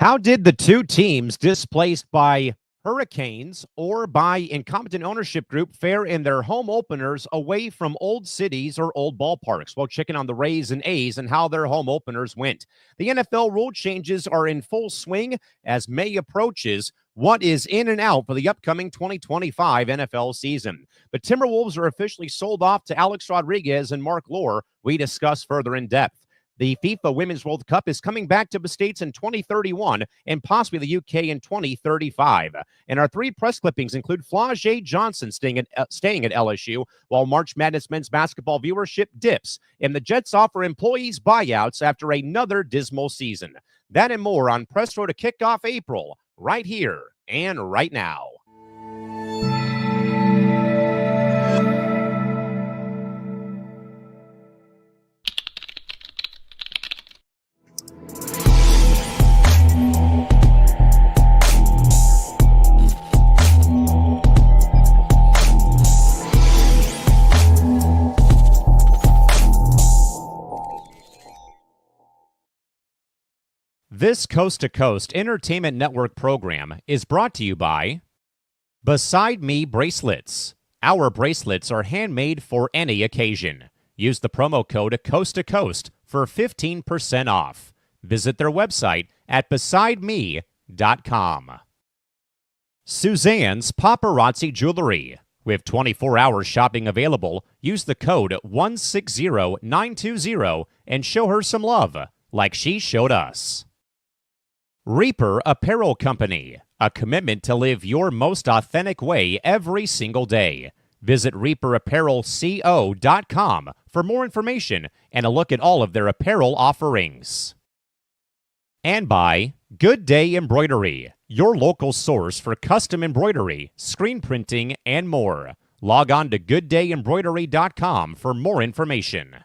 How did the two teams displaced by hurricanes or by incompetent ownership group fare in their home openers away from old cities or old ballparks? Well, checking on the Rays and A's and how their home openers went. The NFL rule changes are in full swing as May approaches. What is in and out for the upcoming 2025 NFL season? The Timberwolves are officially sold off to Alex Rodriguez and Mark Lore. We discuss further in depth. The FIFA Women's World Cup is coming back to the States in 2031 and possibly the UK in 2035. And our three press clippings include Flau'jae Johnson staying at LSU, while March Madness men's basketball viewership dips, and the Jets offer employees buyouts after another dismal season. That and more on Press Row to kick off April, right here and right now. This Coast to Coast Entertainment Network program is brought to you by Beside Me Bracelets. Our bracelets are handmade for any occasion. Use the promo code Coast to Coast for 15% off. Visit their website at besideme.com. Suzanne's Paparazzi Jewelry. With 24-hour shopping available, use the code 160920 and show her some love, like she showed us. Reaper Apparel Company, a commitment to live your most authentic way every single day. Visit reaperapparelco.com for more information and a look at all of their apparel offerings. And by Good Day Embroidery, your local source for custom embroidery, screen printing, and more. Log on to gooddayembroidery.com for more information.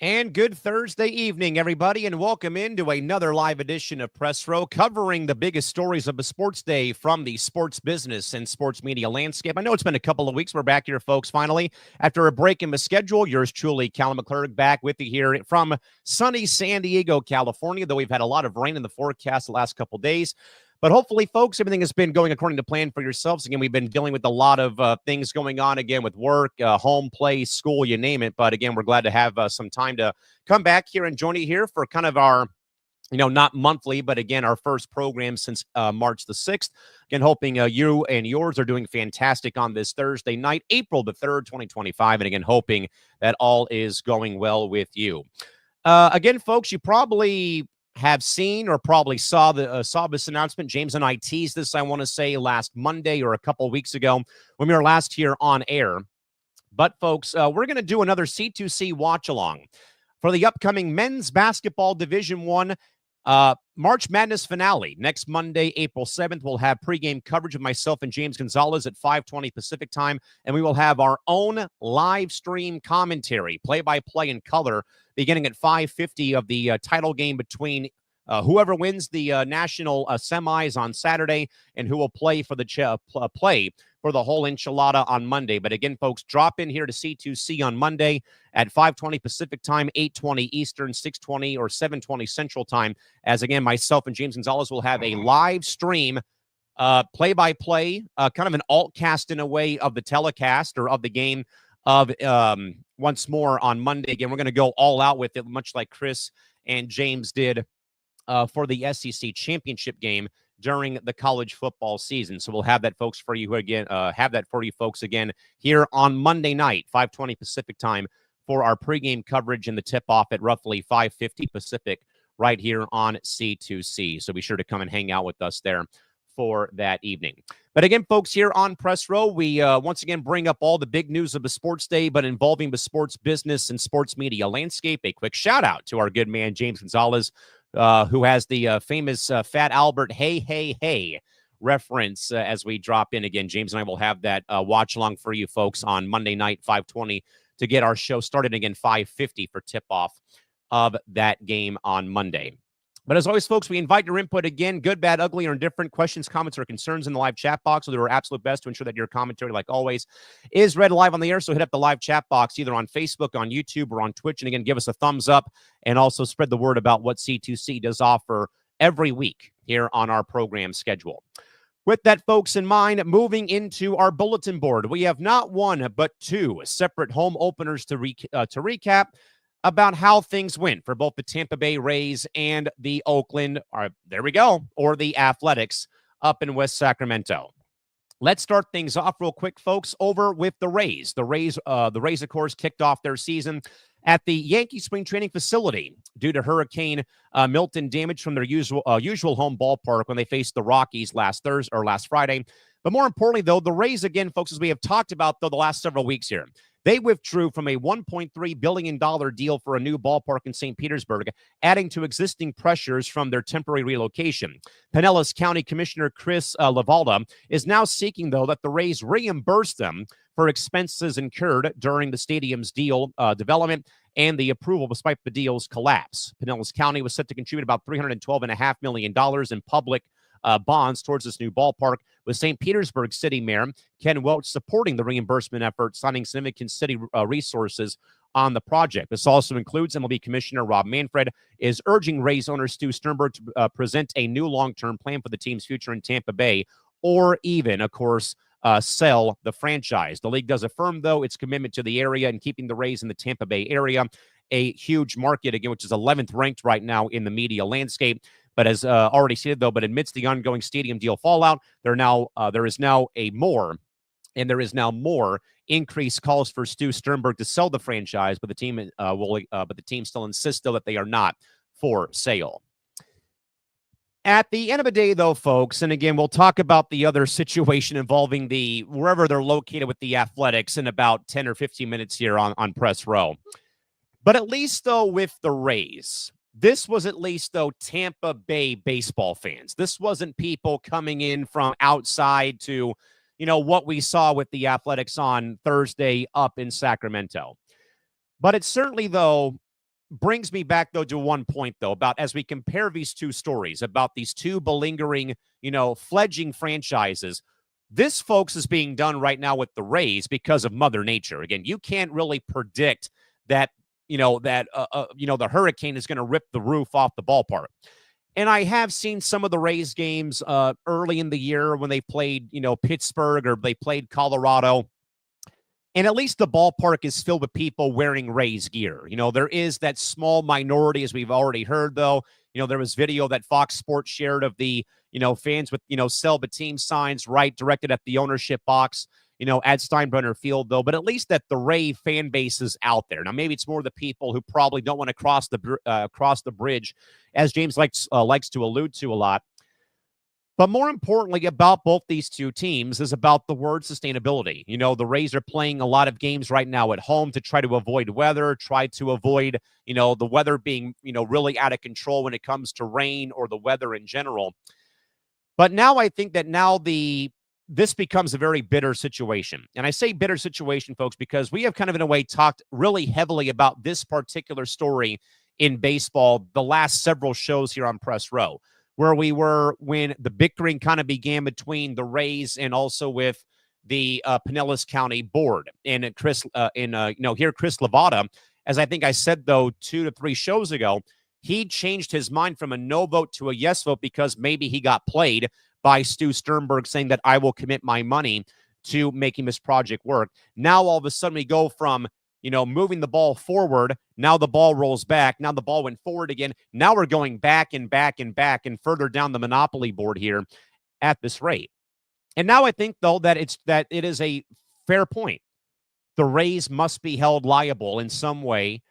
And good Thursday evening, everybody, and welcome into another live edition of Press Row, covering the biggest stories of the sports day from the sports business and sports media landscape. I know it's been a couple of weeks. We're back here, folks, finally. After a break in the schedule, yours truly, Callan McClurg, back with you here from sunny San Diego, California, though we've had a lot of rain in the forecast the last couple of days. But hopefully, folks, everything has been going according to plan for yourselves. Again, we've been dealing with a lot of things going on, again, with work, home, play, school, you name it. But again, we're glad to have some time to come back here and join you here for kind of our, not monthly, but again, our first program since March the 6th. Again, hoping you and yours are doing fantastic on this Thursday night, April the 3rd, 2025. And again, hoping that all is going well with you. Again, folks, you probably have seen or probably saw this announcement. James and I teased this, I want to say, last Monday or a couple of weeks ago when we were last here on air. But, folks, we're going to do another C2C watch-along for the upcoming Men's Basketball Division I March Madness finale. Next Monday, April 7th, we'll have pregame coverage of myself and James Gonzalez at 5:20 Pacific time, and we will have our own live stream commentary, play-by-play in color, beginning at 5:50 of the title game between whoever wins the national semis on Saturday and who will play for the for the whole enchilada on Monday. But again, folks, drop in here to C2C on Monday at 5:20 Pacific time, 8:20 Eastern, 6:20 or 7:20 Central time, as again, myself and James Gonzalez will have a live stream play-by-play, kind of an alt cast in a way of the telecast or of the game of once more on Monday. Again, we're going to go all out with it, much like Chris and James did for the SEC championship game during the college football season. So we'll have that, folks, for you again. Folks, again here on Monday night, 5:20 Pacific time, for our pregame coverage and the tip-off at roughly 5:50 Pacific, right here on C2C. So be sure to come and hang out with us there for that evening. But again, folks, here on Press Row, we once again bring up all the big news of the sports day, but involving the sports business and sports media landscape. A quick shout out to our good man, James Gonzalez, who has the famous Fat Albert "Hey Hey Hey" reference as we drop in again. James and I will have that watch along for you folks on Monday night, 5:20, to get our show started again, 5:50 for tip off of that game on Monday. But as always, folks, we invite your input again, good, bad, ugly, or indifferent questions, comments, or concerns in the live chat box. We'll do our absolute best to ensure that your commentary, like always, is read live on the air. So hit up the live chat box either on Facebook, on YouTube, or on Twitch. And again, give us a thumbs up and also spread the word about what C2C does offer every week here on our program schedule. With that, folks, in mind, moving into our bulletin board, we have not one but two separate home openers to recap about how things went for both the Tampa Bay Rays and the Oakland, or the Athletics up in West Sacramento. Let's start things off real quick, folks, over with the Rays. The Rays, of course, kicked off their season at the Yankee spring training facility due to Hurricane Milton damage from their usual home ballpark when they faced the Rockies last Friday. But more importantly, though, the Rays, again, folks, as we have talked about, though, the last several weeks here, they withdrew from a $1.3 billion deal for a new ballpark in St. Petersburg, adding to existing pressures from their temporary relocation. Pinellas County Commissioner Chris Lavalda is now seeking, though, that the Rays reimburse them for expenses incurred during the stadium's deal development and the approval despite the deal's collapse. Pinellas County was set to contribute about $312.5 million in public bonds towards this new ballpark, with St. Petersburg City Mayor Ken Welch supporting the reimbursement effort, signing significant city resources on the project. This also includes MLB Commissioner Rob Manfred is urging Rays owner Stu Sternberg to present a new long-term plan for the team's future in Tampa Bay, or even, of course, sell the franchise. The league does affirm, though, its commitment to the area and keeping the Rays in the Tampa Bay area, a huge market, again, which is 11th ranked right now in the media landscape. But as already stated, though, but amidst the ongoing stadium deal fallout, there is now more increased calls for Stu Sternberg to sell the franchise, but the team still insists, though, that they are not for sale. At the end of the day, though, folks, and again, we'll talk about the other situation involving wherever they're located with the Athletics in about 10 or 15 minutes here on Press Row. But at least, though, with the Rays, this was at least, though, Tampa Bay baseball fans. This wasn't people coming in from outside to, what we saw with the Athletics on Thursday up in Sacramento. But it certainly, though, brings me back, though, to one point, though, about as we compare these two stories about these two belingering, fledgling franchises. This, folks, is being done right now with the Rays because of Mother Nature. Again, you can't really predict that the hurricane is going to rip the roof off the ballpark. And I have seen some of the Rays games early in the year when they played, Pittsburgh or they played Colorado. And at least the ballpark is filled with people wearing Rays gear. There is that small minority, as we've already heard, though. There was video that Fox Sports shared of the, fans with, sell the team signs, right, directed at the ownership box, at Steinbrenner Field, though. But at least that the Ray fan base is out there. Now, maybe it's more the people who probably don't want to cross the bridge, as James likes to allude to a lot. But more importantly about both these two teams is about the word sustainability. The Rays are playing a lot of games right now at home to try to avoid weather, try to avoid, the weather being, really out of control when it comes to rain or the weather in general. But now I think that this becomes a very bitter situation. And I say bitter situation, folks, because we have kind of in a way talked really heavily about this particular story in baseball the last several shows here on Press Row, where we were when the bickering kind of began between the Rays and also with the Pinellas County board. And Chris Lavalda, as I think I said, though, 2 to 3 shows ago, he changed his mind from a no vote to a yes vote because maybe he got played by Stu Sternberg saying that I will commit my money to making this project work. Now, all of a sudden, we go from, moving the ball forward. Now the ball rolls back. Now the ball went forward again. Now we're going back and back and back and further down the monopoly board here at this rate. And now I think, though, that it is a fair point. The Rays must be held liable in some way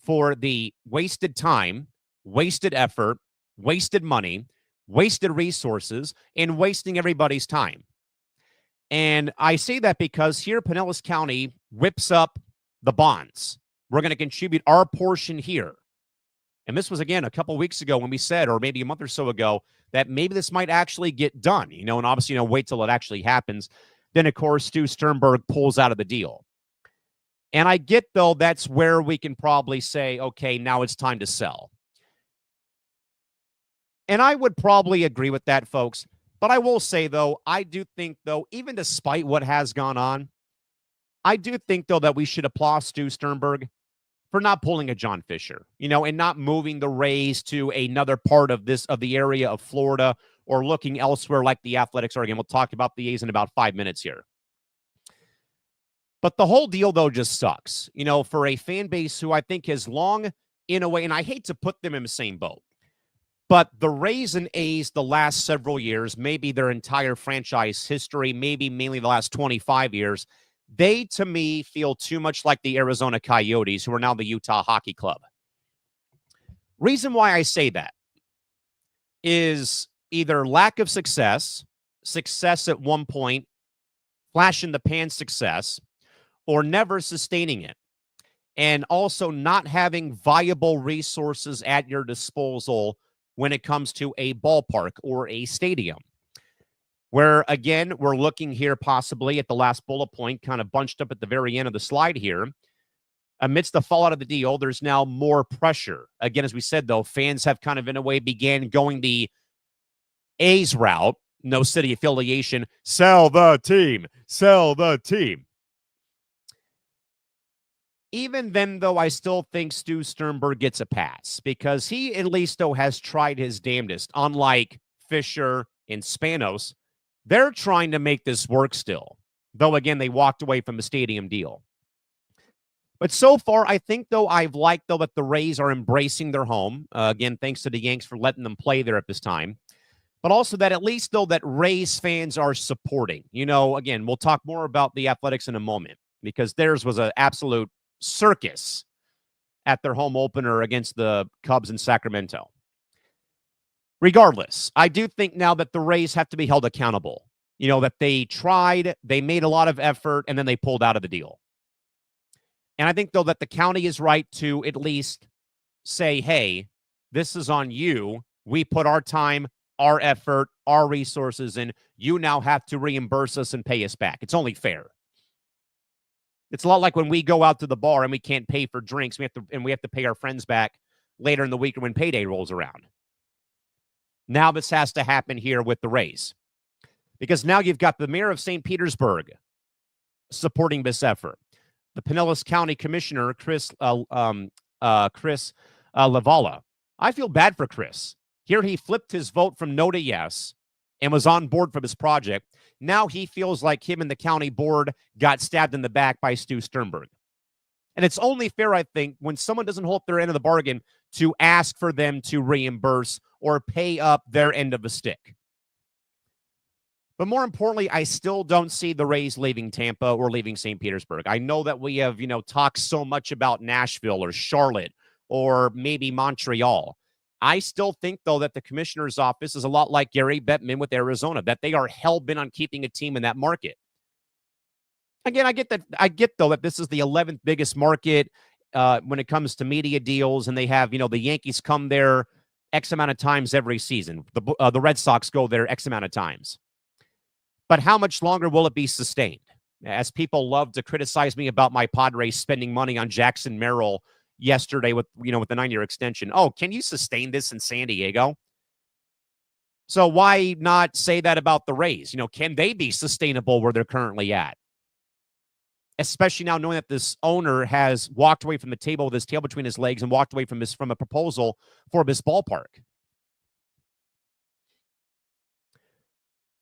for the wasted time, wasted effort, wasted money, wasted resources, and wasting everybody's time. And I say that because here Pinellas County whips up the bonds. We're going to contribute our portion here. And this was, again, a couple weeks ago when we said, or maybe a month or so ago, that maybe this might actually get done, and obviously, wait till it actually happens. Then, of course, Stu Sternberg pulls out of the deal. And I get, though, that's where we can probably say, okay, now it's time to sell. And I would probably agree with that, folks. But I will say, though, I do think, though, even despite what has gone on, I do think, though, that we should applaud Stu Sternberg for not pulling a John Fisher, and not moving the Rays to another part of the area of Florida or looking elsewhere like the Athletics are. Again, we'll talk about the A's in about 5 minutes here. But the whole deal, though, just sucks, for a fan base who I think has long, in a way, and I hate to put them in the same boat, but the Rays and A's the last several years, maybe their entire franchise history, maybe mainly the last 25 years, they, to me, feel too much like the Arizona Coyotes, who are now the Utah Hockey Club. Reason why I say that is either lack of success at one point, flash in the pan success, or never sustaining it. And also not having viable resources at your disposal when it comes to a ballpark or a stadium. Where, again, we're looking here possibly at the last bullet point, kind of bunched up at the very end of the slide here. Amidst the fallout of the deal, there's now more pressure. Again, as we said, though, fans have kind of, in a way, began going the A's route, no city affiliation, sell the team, sell the team. Even then, though, I still think Stu Sternberg gets a pass because he, at least, though, has tried his damnedest. Unlike Fisher and Spanos, they're trying to make this work still, though, again, they walked away from the stadium deal. But so far, I think, though, I've liked, though, that the Rays are embracing their home. Again, thanks to the Yanks for letting them play there at this time. But also that at least, though, that Rays fans are supporting. Again, we'll talk more about the Athletics in a moment because theirs was an absolute circus at their home opener against the Cubs in Sacramento. Regardless, I do think now that the Rays have to be held accountable. That they tried, they made a lot of effort, and then they pulled out of the deal. And I think, though, that the county is right to at least say, hey, this is on you. We put our time, our effort, our resources in. You now have to reimburse us and pay us back. It's only fair. It's a lot like when we go out to the bar and we can't pay for drinks. We have to pay our friends back later in the week when payday rolls around. Now this has to happen here with the Rays. Because now you've got the mayor of St. Petersburg supporting this effort. The Pinellas County Commissioner, Chris Lavala. I feel bad for Chris. Here he flipped his vote from no to yes and was on board for this project. Now he feels like him and the county board got stabbed in the back by Stu Sternberg. And it's only fair, I think, when someone doesn't hold their end of the bargain to ask for them to reimburse or pay up their end of the stick. But more importantly, I still don't see the Rays leaving Tampa or leaving St. Petersburg. I know that we have, talked so much about Nashville or Charlotte or maybe Montreal. I still think, though, that the commissioner's office is a lot like Gary Bettman with Arizona, that they are hell-bent on keeping a team in that market. Again, I get, though, that this is the 11th biggest market when it comes to media deals, and they have, the Yankees come there X amount of times every season. The Red Sox go there X amount of times. But how much longer will it be sustained? As people love to criticize me about my Padres spending money on Jackson Merrill yesterday with the 9-year extension. Oh, can you sustain this in San Diego? So why not say that about the Rays? Can they be sustainable where they're currently at? Especially now knowing that this owner has walked away from the table with his tail between his legs and walked away from a proposal for this ballpark.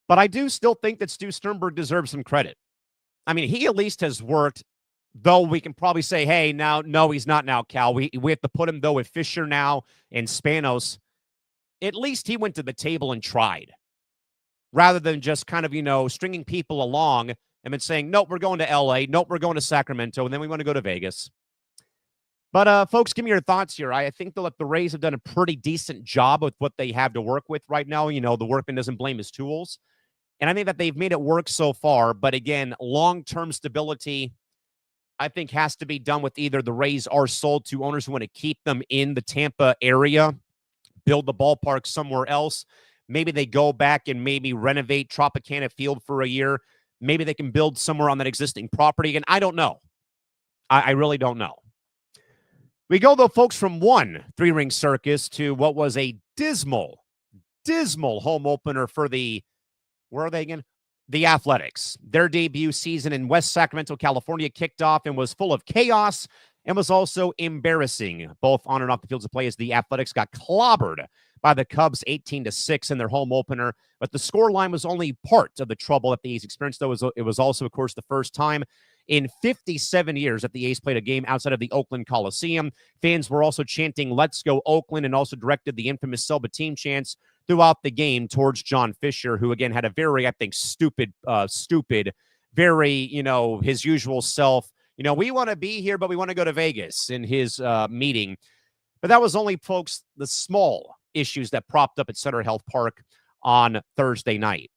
But I do still think that Stu Sternberg deserves some credit. I mean, he at least has worked, though we can probably say, hey, now, no, he's not now, Cal. We have to put him, though, with Fisher now and Spanos. At least he went to the table and tried, rather than just kind of, stringing people along and then saying, nope, we're going to L.A., nope, we're going to Sacramento, and then we want to go to Vegas. But, folks, give me your thoughts here. I think, though, that the Rays have done a pretty decent job with what they have to work with right now. The workman doesn't blame his tools. And I think that they've made it work so far. But, again, long-term stability, I think has to be done with either the Rays are sold to owners who want to keep them in the Tampa area, build the ballpark somewhere else. Maybe they go back and maybe renovate Tropicana Field for a year. Maybe they can build somewhere on that existing property. And I don't know. I really don't know. We go, though, folks, from one three-ring circus to what was a dismal home opener for the, where are they again? The Athletics. Their debut season in West Sacramento, California kicked off and was full of chaos and was also embarrassing, both on and off the fields of play, as the Athletics got clobbered by the Cubs 18-6 in their home opener. But the scoreline was only part of the trouble that the A's experienced, though. It was also, of course, the first time in 57 years that the A's played a game outside of the Oakland Coliseum. Fans were also chanting, "Let's go Oakland," and also directed the infamous Selva team chants throughout the game towards John Fisher, who, again, had a very, I think, stupid, very, his usual self. We want to be here, but we want to go to Vegas in his meeting. But that was only, folks, the small issues that propped up at Sutter Health Park on Thursday night.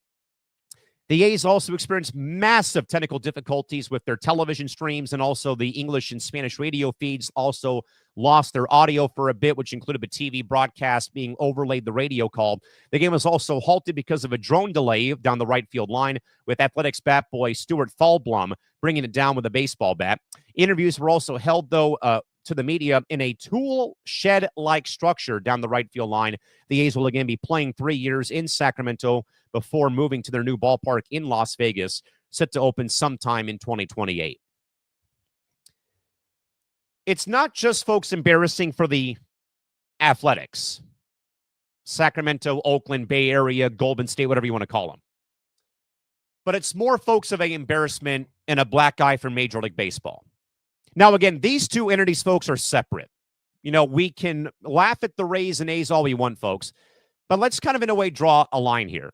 The A's also experienced massive technical difficulties with their television streams, and also the English and Spanish radio feeds also lost their audio for a bit, which included the TV broadcast being overlaid the radio call. The game was also halted because of a drone delay down the right field line, with Athletics bat boy Stuart Thalblom bringing it down with a baseball bat. Interviews were also held, though, to the media in a tool shed-like structure down the right field line. The A's will again be playing 3 years in Sacramento before moving to their new ballpark in Las Vegas, set to open sometime in 2028. It's not just, folks, embarrassing for the Athletics. Sacramento, Oakland, Bay Area, Golden State, whatever you want to call them. But it's more, folks, of an embarrassment and a black eye for Major League Baseball. Now, again, these two entities, folks, are separate. We can laugh at the Rays and A's all we want, folks, but let's kind of, in a way, draw a line here.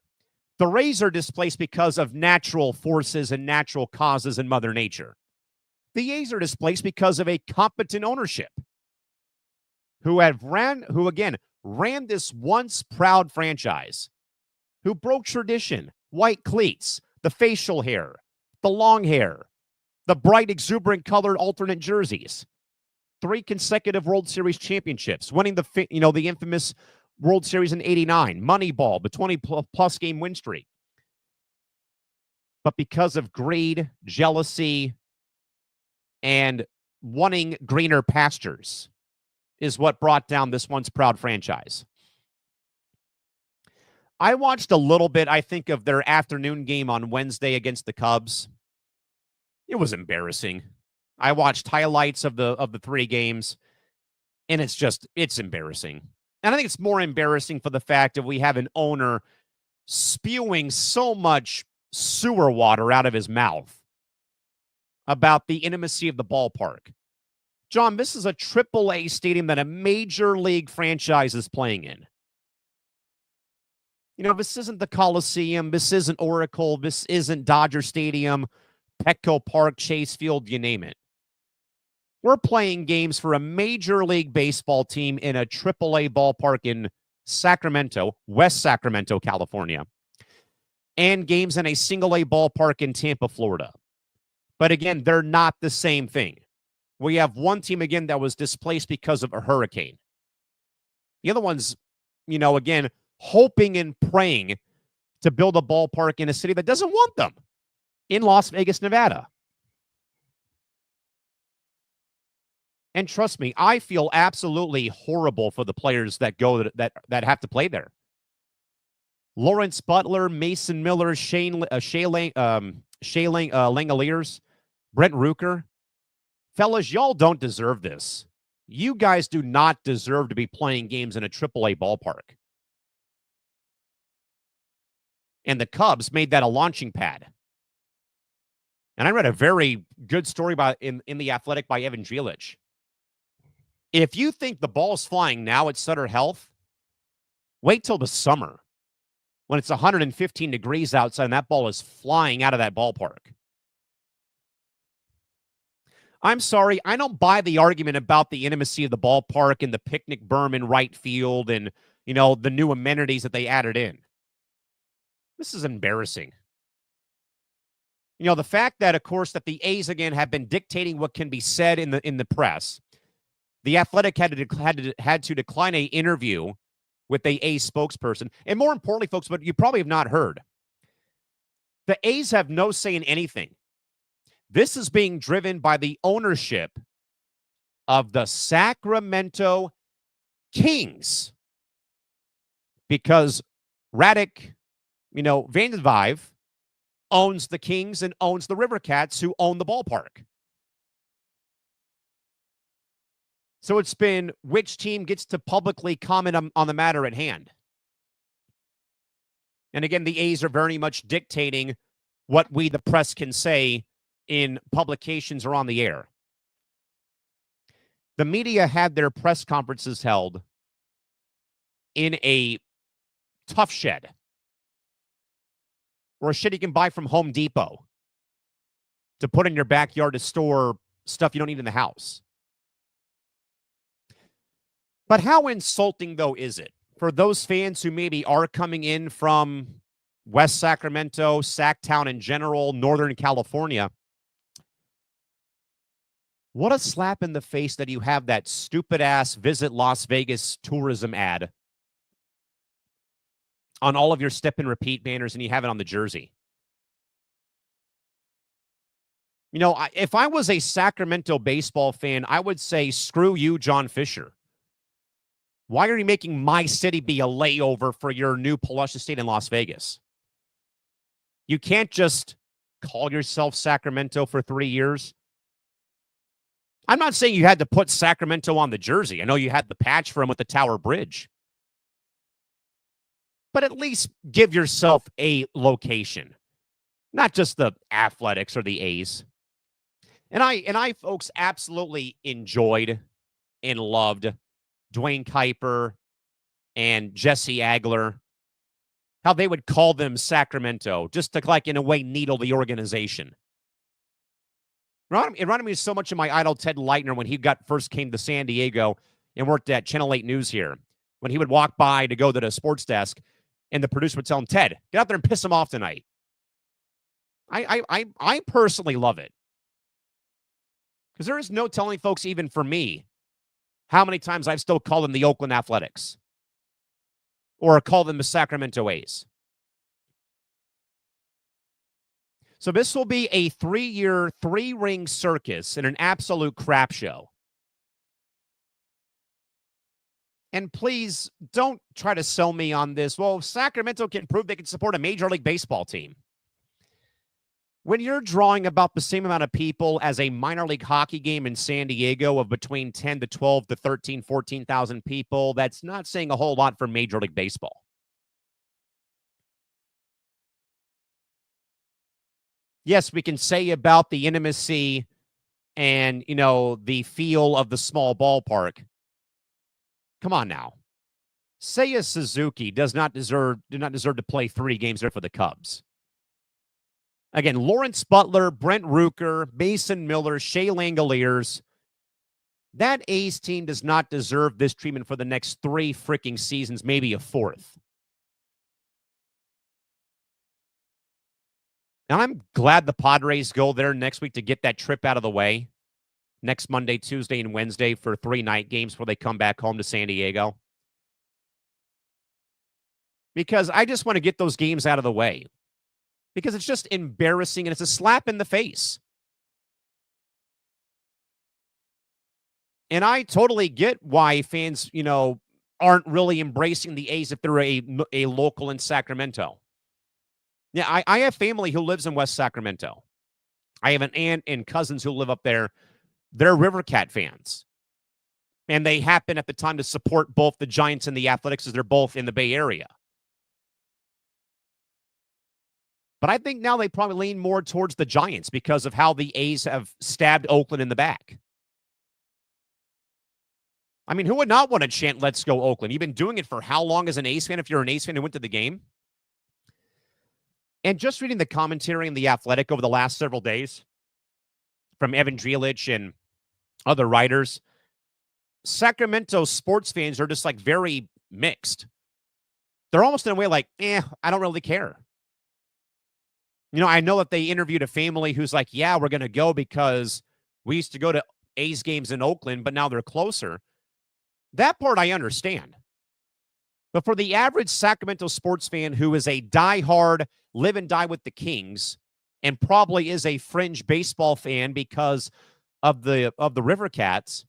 The Rays are displaced because of natural forces and natural causes in Mother Nature. The A's are displaced because of a competent ownership who again ran this once proud franchise, who broke tradition, white cleats, the facial hair, the long hair, the bright, exuberant colored alternate jerseys, 3 consecutive World Series championships, winning the infamous World Series in '89, Moneyball, the 20-plus game win streak. But because of greed, jealousy, and wanting greener pastures is what brought down this once proud franchise. I watched a little bit, I think, of their afternoon game on Wednesday against the Cubs. It was embarrassing. I watched highlights of the 3 games, and it's embarrassing. And I think it's more embarrassing for the fact that we have an owner spewing so much sewer water out of his mouth about the intimacy of the ballpark. John, this is a AAA stadium that a major league franchise is playing in. This isn't the Coliseum. This isn't Oracle. This isn't Dodger Stadium, Petco Park, Chase Field, you name it. We're playing games for a Major League Baseball team in a AAA ballpark in Sacramento, West Sacramento, California, and games in a single-A ballpark in Tampa, Florida. But again, they're not the same thing. We have one team, again, that was displaced because of a hurricane. The other one's, again, hoping and praying to build a ballpark in a city that doesn't want them, in Las Vegas, Nevada. And trust me, I feel absolutely horrible for the players that go that have to play there. Lawrence Butler, Mason Miller, Shea Langoliers, Brent Rooker. Fellas, y'all don't deserve this. You guys do not deserve to be playing games in a AAA ballpark. And the Cubs made that a launching pad. And I read a very good story in The Athletic by Evan Jelic. If you think the ball's flying now at Sutter Health, wait till the summer when it's 115 degrees outside and that ball is flying out of that ballpark. I'm sorry, I don't buy the argument about the intimacy of the ballpark and the picnic berm in right field and, the new amenities that they added in. This is embarrassing. The fact that, of course, that the A's again have been dictating what can be said in the press. The Athletic had to decline a interview with the A's spokesperson, and more importantly, folks, but you probably have not heard, the A's have no say in anything. This is being driven by the ownership of the Sacramento Kings, because Radek, Vandenvive owns the Kings and owns the River Cats, who own the ballpark. So it's been which team gets to publicly comment on the matter at hand. And again, the A's are very much dictating what we, the press, can say in publications or on the air. The media had their press conferences held in a tough shed, or a shed you can buy from Home Depot to put in your backyard to store stuff you don't need in the house. But how insulting, though, is it for those fans who maybe are coming in from West Sacramento, Sacktown in general, Northern California? What a slap in the face that you have that stupid-ass Visit Las Vegas tourism ad on all of your step-and-repeat banners, and you have it on the jersey. If I was a Sacramento baseball fan, I would say, screw you, John Fisher. Why are you making my city be a layover for your new plush estate in Las Vegas? You can't just call yourself Sacramento for 3 years. I'm not saying you had to put Sacramento on the jersey. I know you had the patch for him with the Tower Bridge. But at least give yourself a location, not just the Athletics or the A's. And I, folks, absolutely enjoyed and loved Dwayne Kuiper and Jesse Agler, how they would call them Sacramento, just to, like, in a way, needle the organization. It reminded me so much of my idol, Ted Leitner, when he first came to San Diego and worked at Channel 8 News here. When he would walk by to go to the sports desk, and the producer would tell him, Ted, get out there and piss him off tonight. I personally love it. Because there is no telling, folks, even for me, how many times I've still called them the Oakland Athletics or call them the Sacramento A's. So this will be a 3-year, 3-ring circus and an absolute crap show. And please don't try to sell me on this. Well, Sacramento can prove they can support a Major League Baseball team. When you're drawing about the same amount of people as a minor league hockey game in San Diego of between 10 to 12 to 13, 14,000 people, that's not saying a whole lot for Major League Baseball. Yes, we can say about the intimacy and, the feel of the small ballpark. Come on now. Seiya Suzuki did not deserve to play 3 games there for the Cubs. Again, Lawrence Butler, Brent Rooker, Mason Miller, Shea Langoliers. That A's team does not deserve this treatment for the next 3 freaking seasons, maybe a 4th. And I'm glad the Padres go there next week to get that trip out of the way. Next Monday, Tuesday, and Wednesday for 3 night games before they come back home to San Diego. Because I just want to get those games out of the way. Because it's just embarrassing and it's a slap in the face. And I totally get why fans, aren't really embracing the A's if they're a local in Sacramento. Yeah, I have family who lives in West Sacramento. I have an aunt and cousins who live up there. They're River Cat fans. And they happen at the time to support both the Giants and the Athletics as they're both in the Bay Area. But I think now they probably lean more towards the Giants because of how the A's have stabbed Oakland in the back. I mean, who would not want to chant, "Let's go Oakland"? You've been doing it for how long as an A's fan if you're an A's fan who went to the game? And just reading the commentary in The Athletic over the last several days from Evan Drielich and other writers, Sacramento sports fans are just like very mixed. They're almost in a way like, I don't really care. I know that they interviewed a family who's like, yeah, we're going to go because we used to go to A's games in Oakland, but now they're closer. That part I understand. But for the average Sacramento sports fan who is a diehard, live and die with the Kings, and probably is a fringe baseball fan because of the River Cats,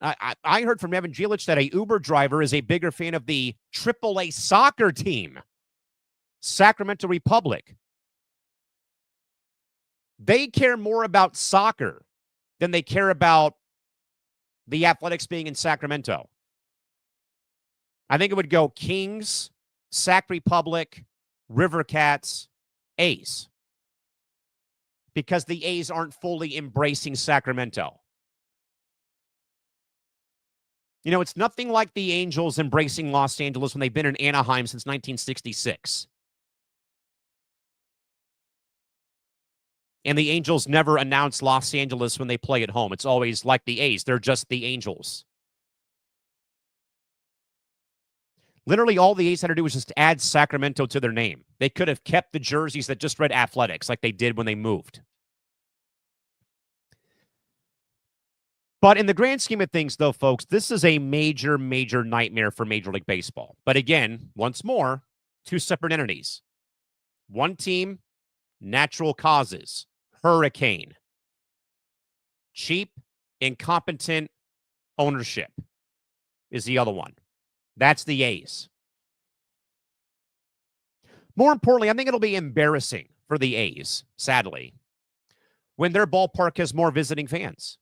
I heard from Evan Jelic that a Uber driver is a bigger fan of the AAA soccer team, Sacramento Republic. They care more about soccer than they care about the Athletics being in Sacramento. I think it would go Kings, Sac Republic, River Cats, A's. Because the A's aren't fully embracing Sacramento. It's nothing like the Angels embracing Los Angeles when they've been in Anaheim since 1966. And the Angels never announce Los Angeles when they play at home. It's always like the A's. They're just the Angels. Literally, all the A's had to do was just add Sacramento to their name. They could have kept the jerseys that just read Athletics like they did when they moved. But in the grand scheme of things, though, folks, this is a major, major nightmare for Major League Baseball. But again, once more, two separate entities. One team, natural causes, hurricane. Cheap, incompetent ownership is the other one. That's the A's. More importantly, I think it'll be embarrassing for the A's, sadly, when their ballpark has more visiting fans.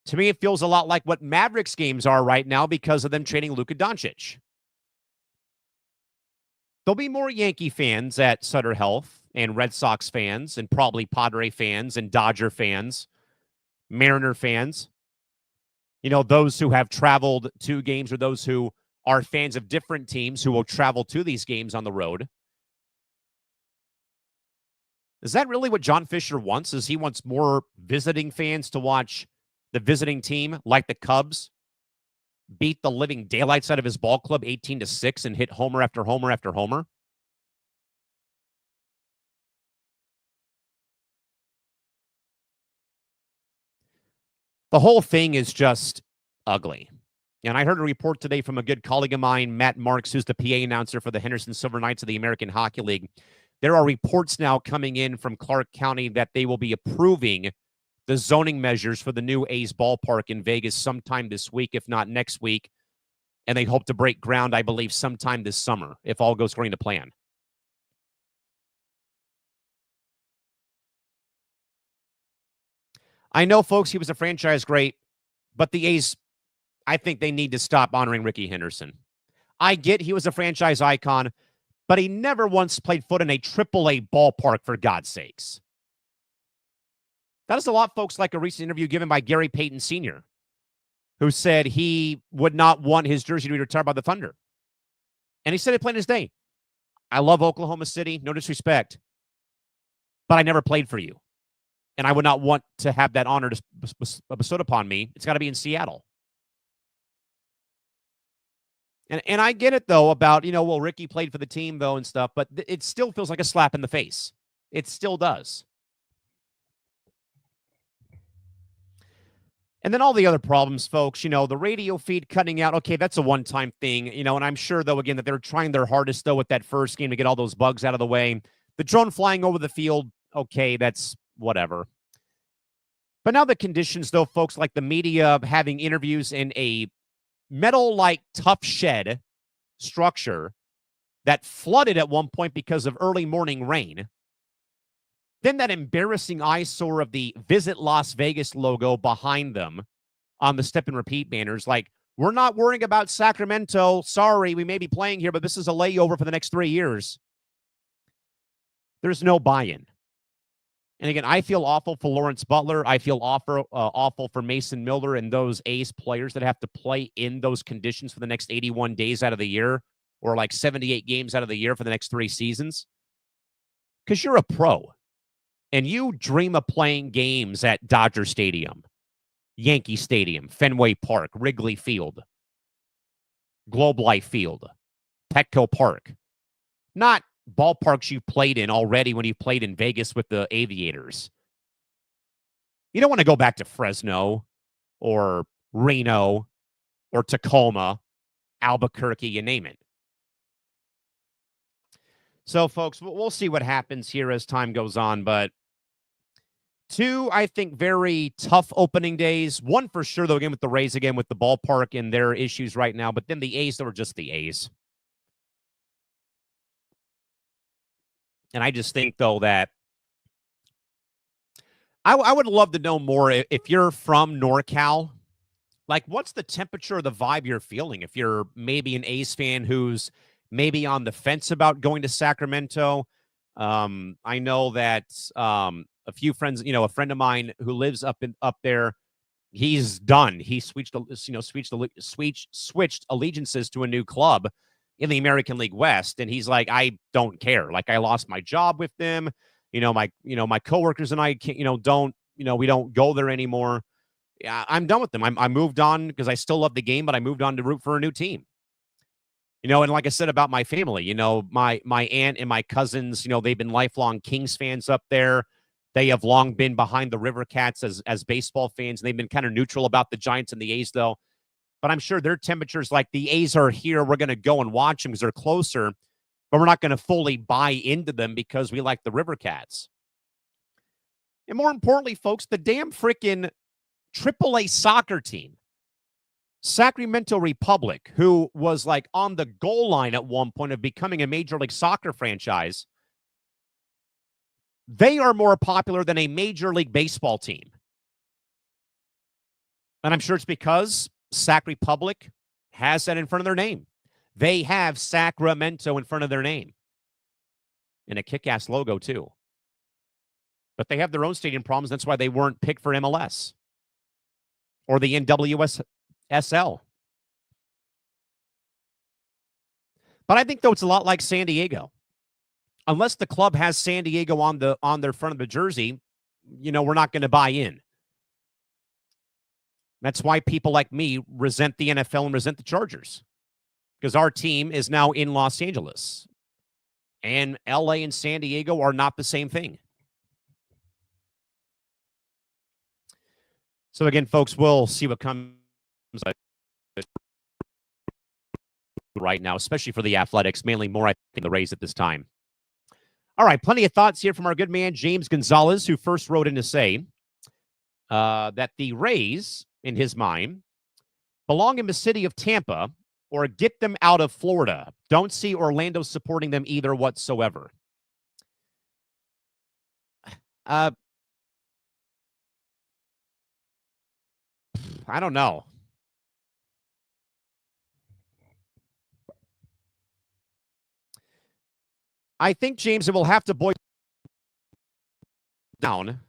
To me, it feels a lot like what Mavericks games are right now because of them trading Luka Doncic. There'll be more Yankee fans at Sutter Health and Red Sox fans and probably Padre fans and Dodger fans, Mariner fans. Those who have traveled to games or those who are fans of different teams who will travel to these games on the road. Is that really what John Fisher wants? Is he wants more visiting fans to watch the visiting team, like the Cubs, beat the living daylights out of his ball club 18-6 and hit homer after homer after homer? The whole thing is just ugly. And I heard a report today from a good colleague of mine, Matt Marks, who's the PA announcer for the Henderson Silver Knights of the American Hockey League. There are reports now coming in from Clark County that they will be approving the zoning measures for the new A's ballpark in Vegas sometime this week, if not next week. And they hope to break ground, I believe, sometime this summer, if all goes according to plan. I know, folks, he was a franchise great, but the A's, I think they need to stop honoring Ricky Henderson. I get he was a franchise icon, but he never once played foot in a AAA ballpark, for God's sakes. That is a lot, folks, like a recent interview given by Gary Payton Sr., who said he would not want his jersey to be retired by the Thunder. And he said it plain as day. I love Oklahoma City, no disrespect, but I never played for you. And I would not want to have that honor bestowed upon me. It's got to be in Seattle. And I get it, though, about, Ricky played for the team, though, and stuff, but it still feels like a slap in the face. It still does. And then all the other problems, folks, the radio feed cutting out. Okay, that's a one-time thing, and I'm sure, though, again, that they're trying their hardest, though, with that first game to get all those bugs out of the way. The drone flying over the field, okay, that's whatever. But now the conditions, though, folks, like the media having interviews in a metal-like tough shed structure that flooded at one point because of early morning rain. Then that embarrassing eyesore of the Visit Las Vegas logo behind them on the step and repeat banners. Like, we're not worrying about Sacramento. Sorry, we may be playing here, but this is a layover for the next 3 years. There's no buy-in. And again, I feel awful for Lawrence Butler. I feel awful for Mason Miller and those A's players that have to play in those conditions for the next 81 days out of the year, or like 78 games out of the year for the next 3 seasons. Because you're a pro. And you dream of playing games at Dodger Stadium, Yankee Stadium, Fenway Park, Wrigley Field, Globe Life Field, Petco Park. Not ballparks you played in already when you played in Vegas with the Aviators. You don't want to go back to Fresno or Reno or Tacoma, Albuquerque, you name it. So, folks, we'll see what happens here as time goes on. But two, I think, very tough opening days. One for sure, though, again, with the Rays, again, with the ballpark and their issues right now. But then the A's, that were just the A's. And I just think, though, that I would love to know more if you're from NorCal. Like, what's the temperature or the vibe you're feeling? If you're maybe an A's fan who's maybe on the fence about going to Sacramento. I know that a few friends, a friend of mine who lives up there, he's done. He switched allegiances to a new club in the American League West, and he's like, I don't care. Like, I lost my job with them. My coworkers and I can't, we don't go there anymore. Yeah, I'm done with them. I moved on because I still love the game, but I moved on to root for a new team. And like I said about my family, my aunt and my cousins, they've been lifelong Kings fans up there. They have long been behind the River Cats as baseball fans, and they've been kind of neutral about the Giants and the A's, though. But I'm sure their temperatures, like, the A's are here, we're going to go and watch them because they're closer, but we're not going to fully buy into them because we like the River Cats. And more importantly, folks, the damn freaking AAA soccer team, Sacramento Republic, who was like on the goal line at one point of becoming a Major League Soccer franchise, they are more popular than a Major League Baseball team. And I'm sure it's because Sac Republic has that in front of their name. They have Sacramento in front of their name. And a kick-ass logo, too. But they have their own stadium problems. That's why they weren't picked for MLS or the NWSL. But I think, though, it's a lot like San Diego. Unless the club has San Diego on their front of the jersey, we're not going to buy in. That's why people like me resent the NFL and resent the Chargers, because our team is now in Los Angeles. And LA and San Diego are not the same thing. So, again, folks, we'll see what comes right now, especially for the Athletics, mainly more, I think, the Rays at this time. All right, plenty of thoughts here from our good man, James Gonzalez, who first wrote in to say that the Rays, in his mind, belong in the city of Tampa or get them out of Florida. Don't see Orlando supporting them either whatsoever. I don't know. I think, James, it will have to boil down.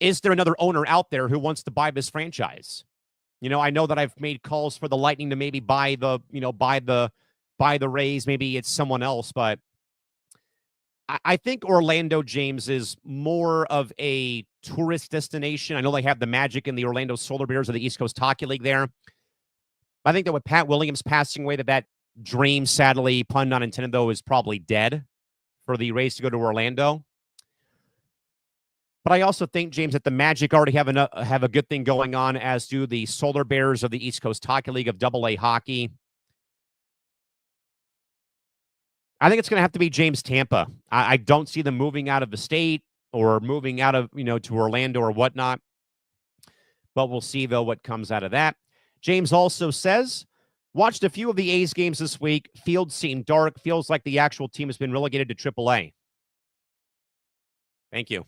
Is there another owner out there who wants to buy this franchise? I know that I've made calls for the Lightning to maybe buy the Rays. Maybe it's someone else, but I think Orlando, James, is more of a tourist destination. I know they have the Magic and the Orlando Solar Bears of the East Coast Hockey League there. I think that with Pat Williams passing away, that dream, sadly, pun not intended, though, is probably dead for the Rays to go to Orlando. But I also think, James, that the Magic already have a good thing going on, as do the Solar Bears of the East Coast Hockey League of AA hockey. I think it's going to have to be James Tampa. I don't see them moving out of the state or moving out of, to Orlando or whatnot. But we'll see, though, what comes out of that. James also says, watched a few of the A's games this week. Fields seem dark. Feels like the actual team has been relegated to AAA. Thank you.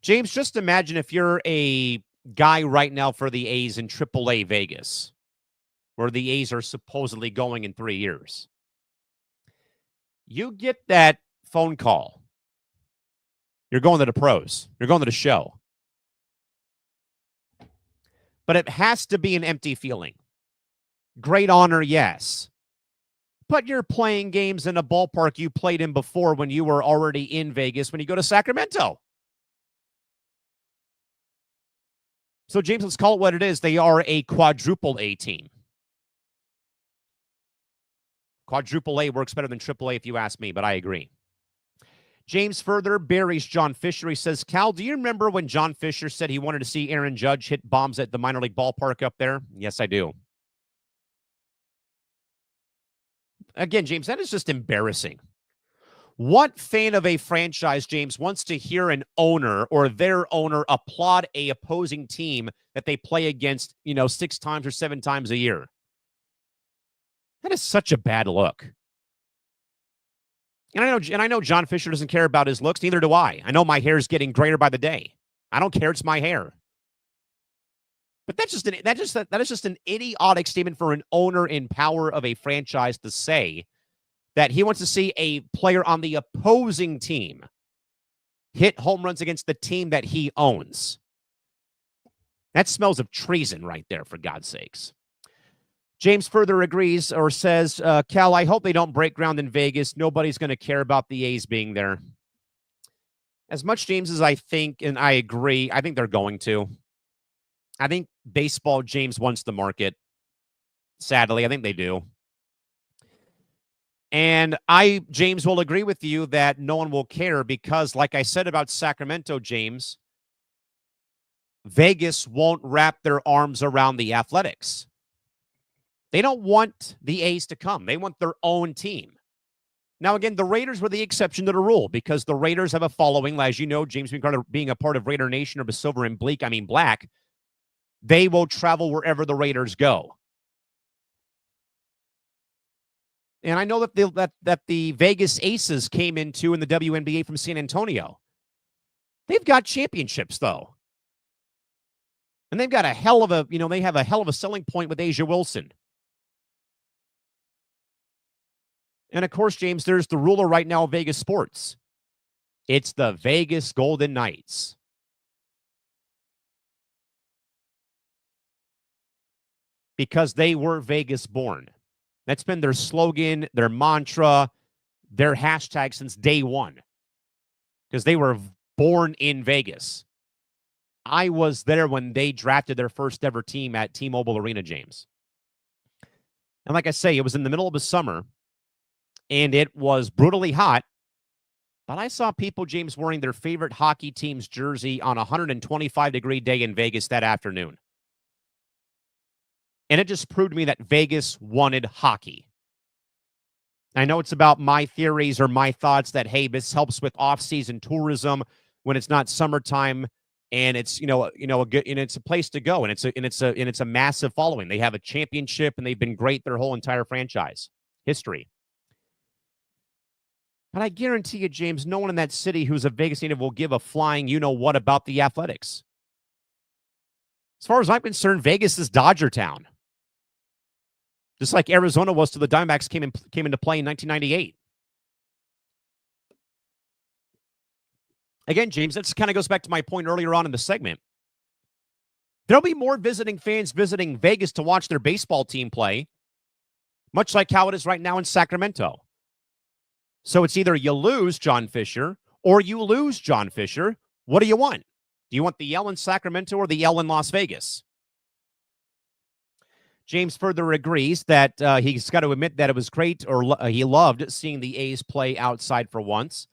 James, just imagine if you're a guy right now for the A's in AAA Vegas, where the A's are supposedly going in 3 years. You get that phone call. You're going to the pros. You're going to the show. But it has to be an empty feeling. Great honor, yes. But you're playing games in a ballpark you played in before when you were already in Vegas when you go to Sacramento. So, James, let's call it what it is. They are a quadruple A team. Quadruple A works better than Triple A if you ask me, but I agree. James further buries John Fisher. He says, Cal, do you remember when John Fisher said he wanted to see Aaron Judge hit bombs at the minor league ballpark up there? Yes, I do. Again, James, that is just embarrassing. What fan of a franchise, James, wants to hear an owner or their owner applaud a opposing team that they play against, 6 times or 7 times a year? That is such a bad look. And I know John Fisher doesn't care about his looks. Neither do I. I know my hair is getting grayer by the day. I don't care. It's my hair. But that is just an idiotic statement for an owner in power of a franchise to say that he wants to see a player on the opposing team hit home runs against the team that he owns. That smells of treason right there, for God's sakes. James further agrees or says, Cal, I hope they don't break ground in Vegas. Nobody's going to care about the A's being there. As much, James, as I think, and I agree, I think they're going to. I think baseball, James, wants the market. Sadly, I think they do. And James, will agree with you that no one will care because, like I said about Sacramento, James, Vegas won't wrap their arms around the Athletics. They don't want the A's to come. They want their own team. Now, again, the Raiders were the exception to the rule because the Raiders have a following. As you know, James, being a part of Raider Nation or the Silver and Black, they will travel wherever the Raiders go. And I know that the Vegas Aces came into in the WNBA from San Antonio. They've got championships, though. And they've got they have a hell of a selling point with Asia Wilson. And, of course, James, there's the ruler right now of Vegas sports. It's the Vegas Golden Knights. Because they were Vegas born. That's been their slogan, their mantra, their hashtag since day one. Because they were born in Vegas. I was there when they drafted their first ever team at T-Mobile Arena, James. And like I say, it was in the middle of the summer. And it was brutally hot. But I saw people, James, wearing their favorite hockey team's jersey on a 125-degree day in Vegas that afternoon. And it just proved to me that Vegas wanted hockey. I know it's about my theories or my thoughts that, hey, this helps with off-season tourism when it's not summertime, and it's a good, and it's a place to go, and it's a massive following. They have a championship, and they've been great their whole entire franchise history. But I guarantee you, James, no one in that city who's a Vegas native will give a flying you-know-what about the Athletics. As far as I'm concerned, Vegas is Dodger Town. Just like Arizona was to the Diamondbacks came into play in 1998. Again, James, that kind of goes back to my point earlier on in the segment. There'll be more visiting fans visiting Vegas to watch their baseball team play, much like how it is right now in Sacramento. So it's either you lose John Fisher or you lose John Fisher. What do you want? Do you want the L in Sacramento or the L in Las Vegas? James further agrees that he's got to admit that it was great, or he loved seeing the A's play outside for once.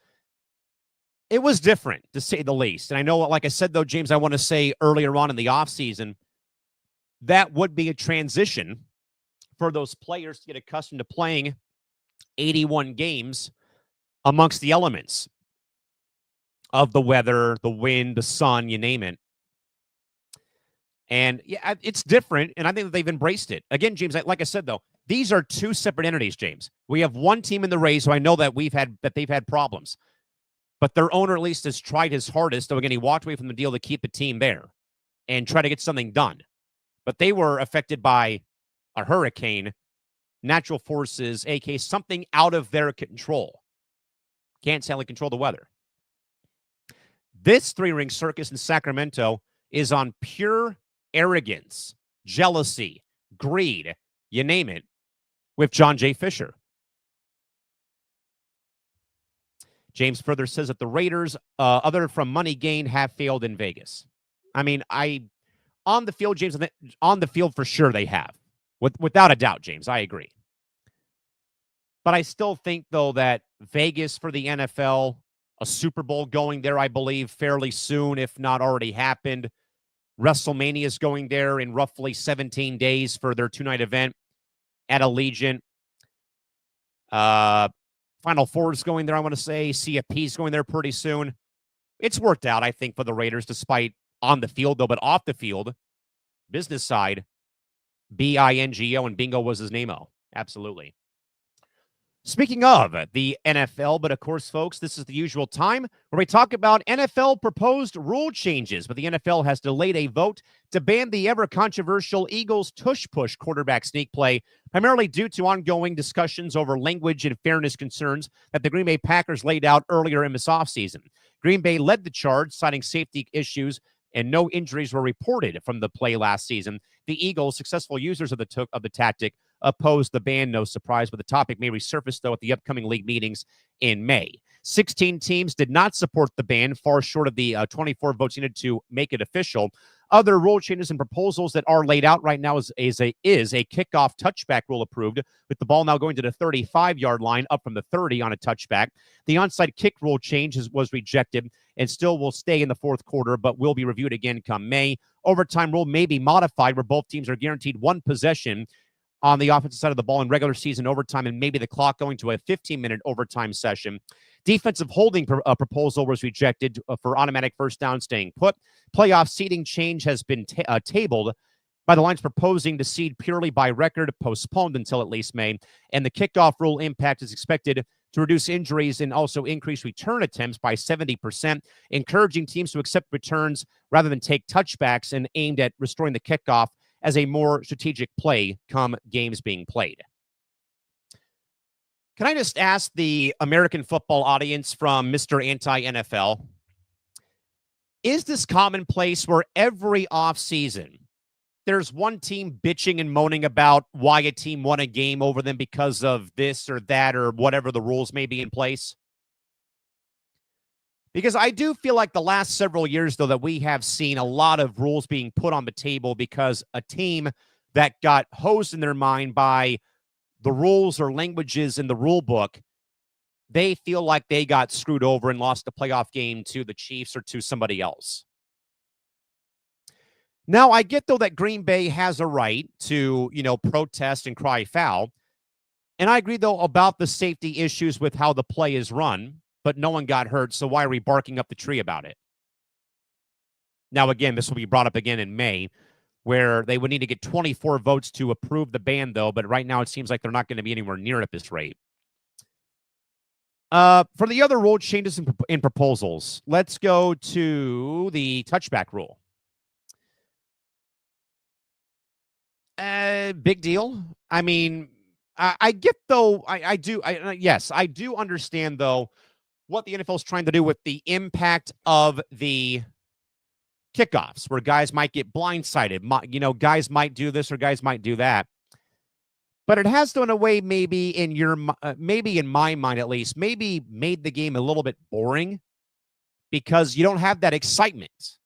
It was different, to say the least. And I know, like I said, though, James, I want to say earlier on in the offseason, that would be a transition for those players to get accustomed to playing 81 games amongst the elements of the weather, the wind, the sun, you name it. And yeah, it's different, and I think that they've embraced it. Again, James, like I said, though, these are two separate entities, James. We have one team in the Rays who I know that they've had problems. But their owner at least has tried his hardest. Though, again, he walked away from the deal to keep the team there and try to get something done. But they were affected by a hurricane, natural forces, aka something out of their control. Can't sadly control the weather. This three-ring circus in Sacramento is on pure arrogance, jealousy, greed, you name it, with John J. Fisher. James further says that the Raiders, other from money gain, have failed in Vegas. I mean, on the field, James, on the field for sure they have. Without a doubt, James, I agree. But I still think, though, that Vegas for the NFL, a Super Bowl going there, I believe, fairly soon, if not already happened. WrestleMania is going there in roughly 17 days for their two-night event at Allegiant. Final Four is going there, I want to say. CFP is going there pretty soon. It's worked out, I think, for the Raiders, despite on the field, though, but off the field, business side, BINGO, and bingo was his name-o. Absolutely. Speaking of the NFL, but of course, folks, this is the usual time where we talk about NFL proposed rule changes, but the NFL has delayed a vote to ban the ever-controversial Eagles tush-push quarterback sneak play, primarily due to ongoing discussions over language and fairness concerns that the Green Bay Packers laid out earlier in this offseason. Green Bay led the charge, citing safety issues, and no injuries were reported from the play last season. The Eagles, successful users of the tactic, opposed the ban, no surprise, but the topic may resurface, though, at the upcoming league meetings in May. 16 teams did not support the ban, far short of the 24 votes needed to make it official. Other rule changes and proposals that are laid out right now is a kickoff touchback rule approved, with the ball now going to the 35-yard line, up from the 30 on a touchback. The onside kick rule change was rejected and still will stay in the fourth quarter, but will be reviewed again come May. Overtime rule may be modified, where both teams are guaranteed one possession on the offensive side of the ball in regular season overtime, and maybe the clock going to a 15-minute overtime session. Defensive holding proposal was rejected for automatic first down staying put. Playoff seeding change has been tabled by the Lions, proposing to seed purely by record, postponed until at least May. And the kickoff rule impact is expected to reduce injuries and also increase return attempts by 70%, encouraging teams to accept returns rather than take touchbacks, and aimed at restoring the kickoff as a more strategic play come games being played. Can I just ask the American football audience from Mr. Anti-NFL, is this commonplace where every offseason there's one team bitching and moaning about why a team won a game over them because of this or that or whatever the rules may be in place? Because I do feel like the last several years, though, that we have seen a lot of rules being put on the table because a team that got hosed in their mind by the rules or languages in the rule book, they feel like they got screwed over and lost a playoff game to the Chiefs or to somebody else. Now, I get, though, that Green Bay has a right to, protest and cry foul. And I agree, though, about the safety issues with how the play is run, but no one got hurt, so why are we barking up the tree about it? Now, again, this will be brought up again in May, where they would need to get 24 votes to approve the ban, though, but right now it seems like they're not going to be anywhere near at this rate. For the other rule changes in proposals, let's go to the touchback rule. Big deal. I mean, I get, though, I do understand, though, what the NFL is trying to do with the impact of the kickoffs, where guys might get blindsided. Guys might do this or guys might do that. But it has to, in a way, maybe in my mind at least, maybe made the game a little bit boring because you don't have that excitement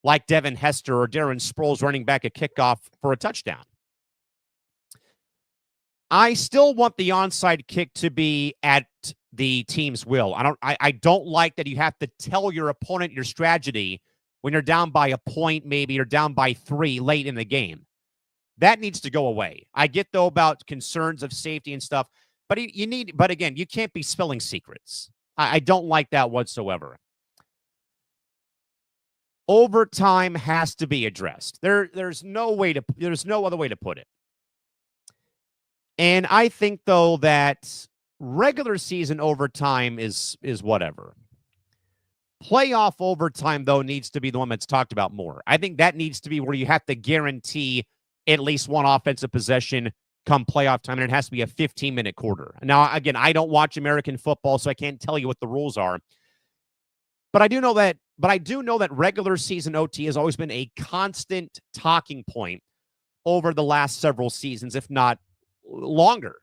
like Devin Hester or Darren Sproles running back a kickoff for a touchdown. I still want the onside kick to be at the team's will. I don't like that you have to tell your opponent your strategy when you're down by a point, maybe you're down by 3 late in the game. That needs to go away. I get, though, about concerns of safety and stuff, but again, you can't be spilling secrets. I don't like that whatsoever. Overtime has to be addressed. There's no other way to put it. And I think, though, that regular season overtime is whatever. Playoff overtime, though, needs to be the one that's talked about more. I think that needs to be where you have to guarantee at least one offensive possession come playoff time, and it has to be a 15-minute quarter. Now, again, I don't watch American football, so I can't tell you what the rules are. But I do know that regular season OT has always been a constant talking point over the last several seasons, if not longer.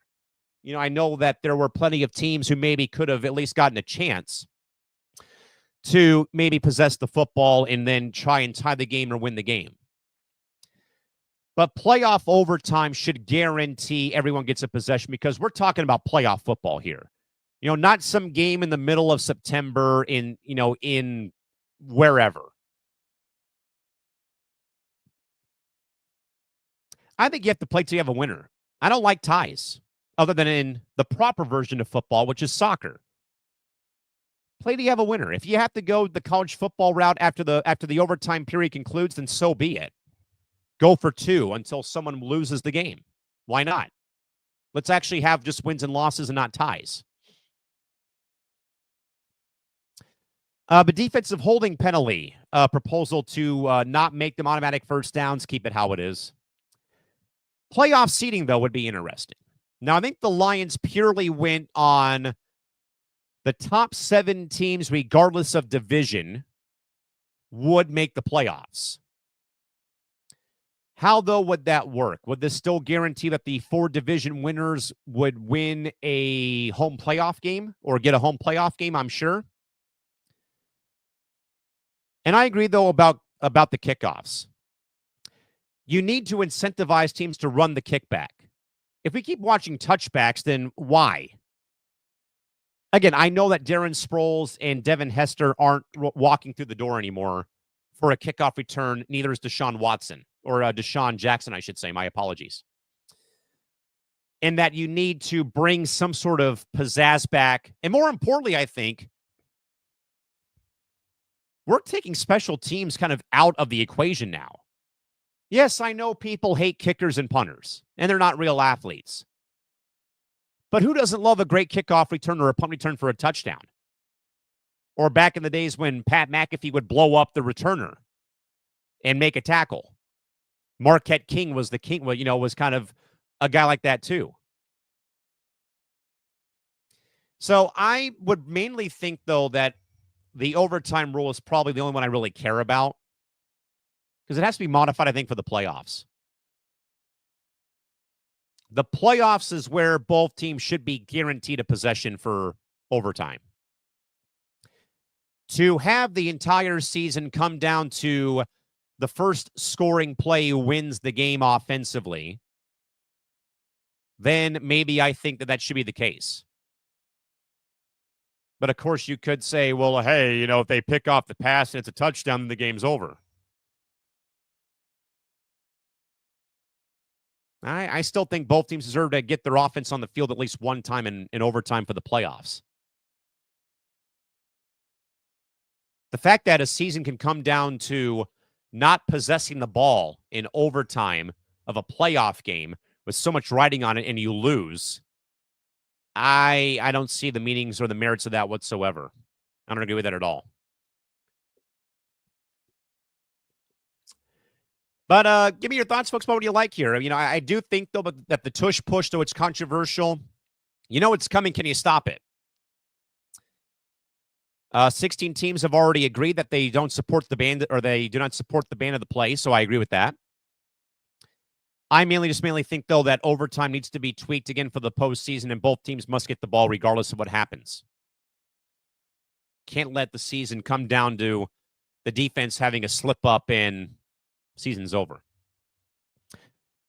I know that there were plenty of teams who maybe could have at least gotten a chance to maybe possess the football and then try and tie the game or win the game. But playoff overtime should guarantee everyone gets a possession because we're talking about playoff football here. Not some game in the middle of September in wherever. I think you have to play till you have a winner. I don't like ties other than in the proper version of football, which is soccer. Play till you have a winner. If you have to go the college football route after the overtime period concludes, then so be it. Go for 2 until someone loses the game. Why not? Let's actually have just wins and losses and not ties. But defensive holding penalty proposal to not make them automatic first downs, keep it how it is. Playoff seeding, though, would be interesting. Now, I think the Lions purely went on the top 7 teams, regardless of division, would make the playoffs. How, though, would that work? Would this still guarantee that the 4 division winners would win a home playoff game or get a home playoff game? I'm sure. And I agree, though, about the kickoffs. You need to incentivize teams to run the kickback. If we keep watching touchbacks, then why? Again, I know that Darren Sproles and Devin Hester aren't walking through the door anymore for a kickoff return. Neither is Deshaun Watson or Deshaun Jackson, I should say. My apologies. And that you need to bring some sort of pizzazz back. And more importantly, I think, we're taking special teams kind of out of the equation now. Yes, I know people hate kickers and punters, and they're not real athletes. But who doesn't love a great kickoff return or a punt return for a touchdown? Or back in the days when Pat McAfee would blow up the returner and make a tackle. Marquette King was the king, was kind of a guy like that too. So I would mainly think, though, that the overtime rule is probably the only one I really care about because it has to be modified, I think, for the playoffs. The playoffs is where both teams should be guaranteed a possession for overtime. To have the entire season come down to the first scoring play wins the game offensively, then maybe I think that should be the case. But, of course, you could say, well, hey, if they pick off the pass and it's a touchdown, then the game's over. I still think both teams deserve to get their offense on the field at least one time in overtime for the playoffs. The fact that a season can come down to not possessing the ball in overtime of a playoff game with so much riding on it and you lose, I don't see the meanings or the merits of that whatsoever. I don't agree with that at all. But give me your thoughts, folks, about what you like here. I do think, though, that the tush push, though it's controversial, it's coming. Can you stop it? 16 teams have already agreed that they don't support the ban, or they do not support the ban of the play, so I agree with that. I mainly think, though, that overtime needs to be tweaked again for the postseason, and both teams must get the ball regardless of what happens. Can't let the season come down to the defense having a slip up and season's over.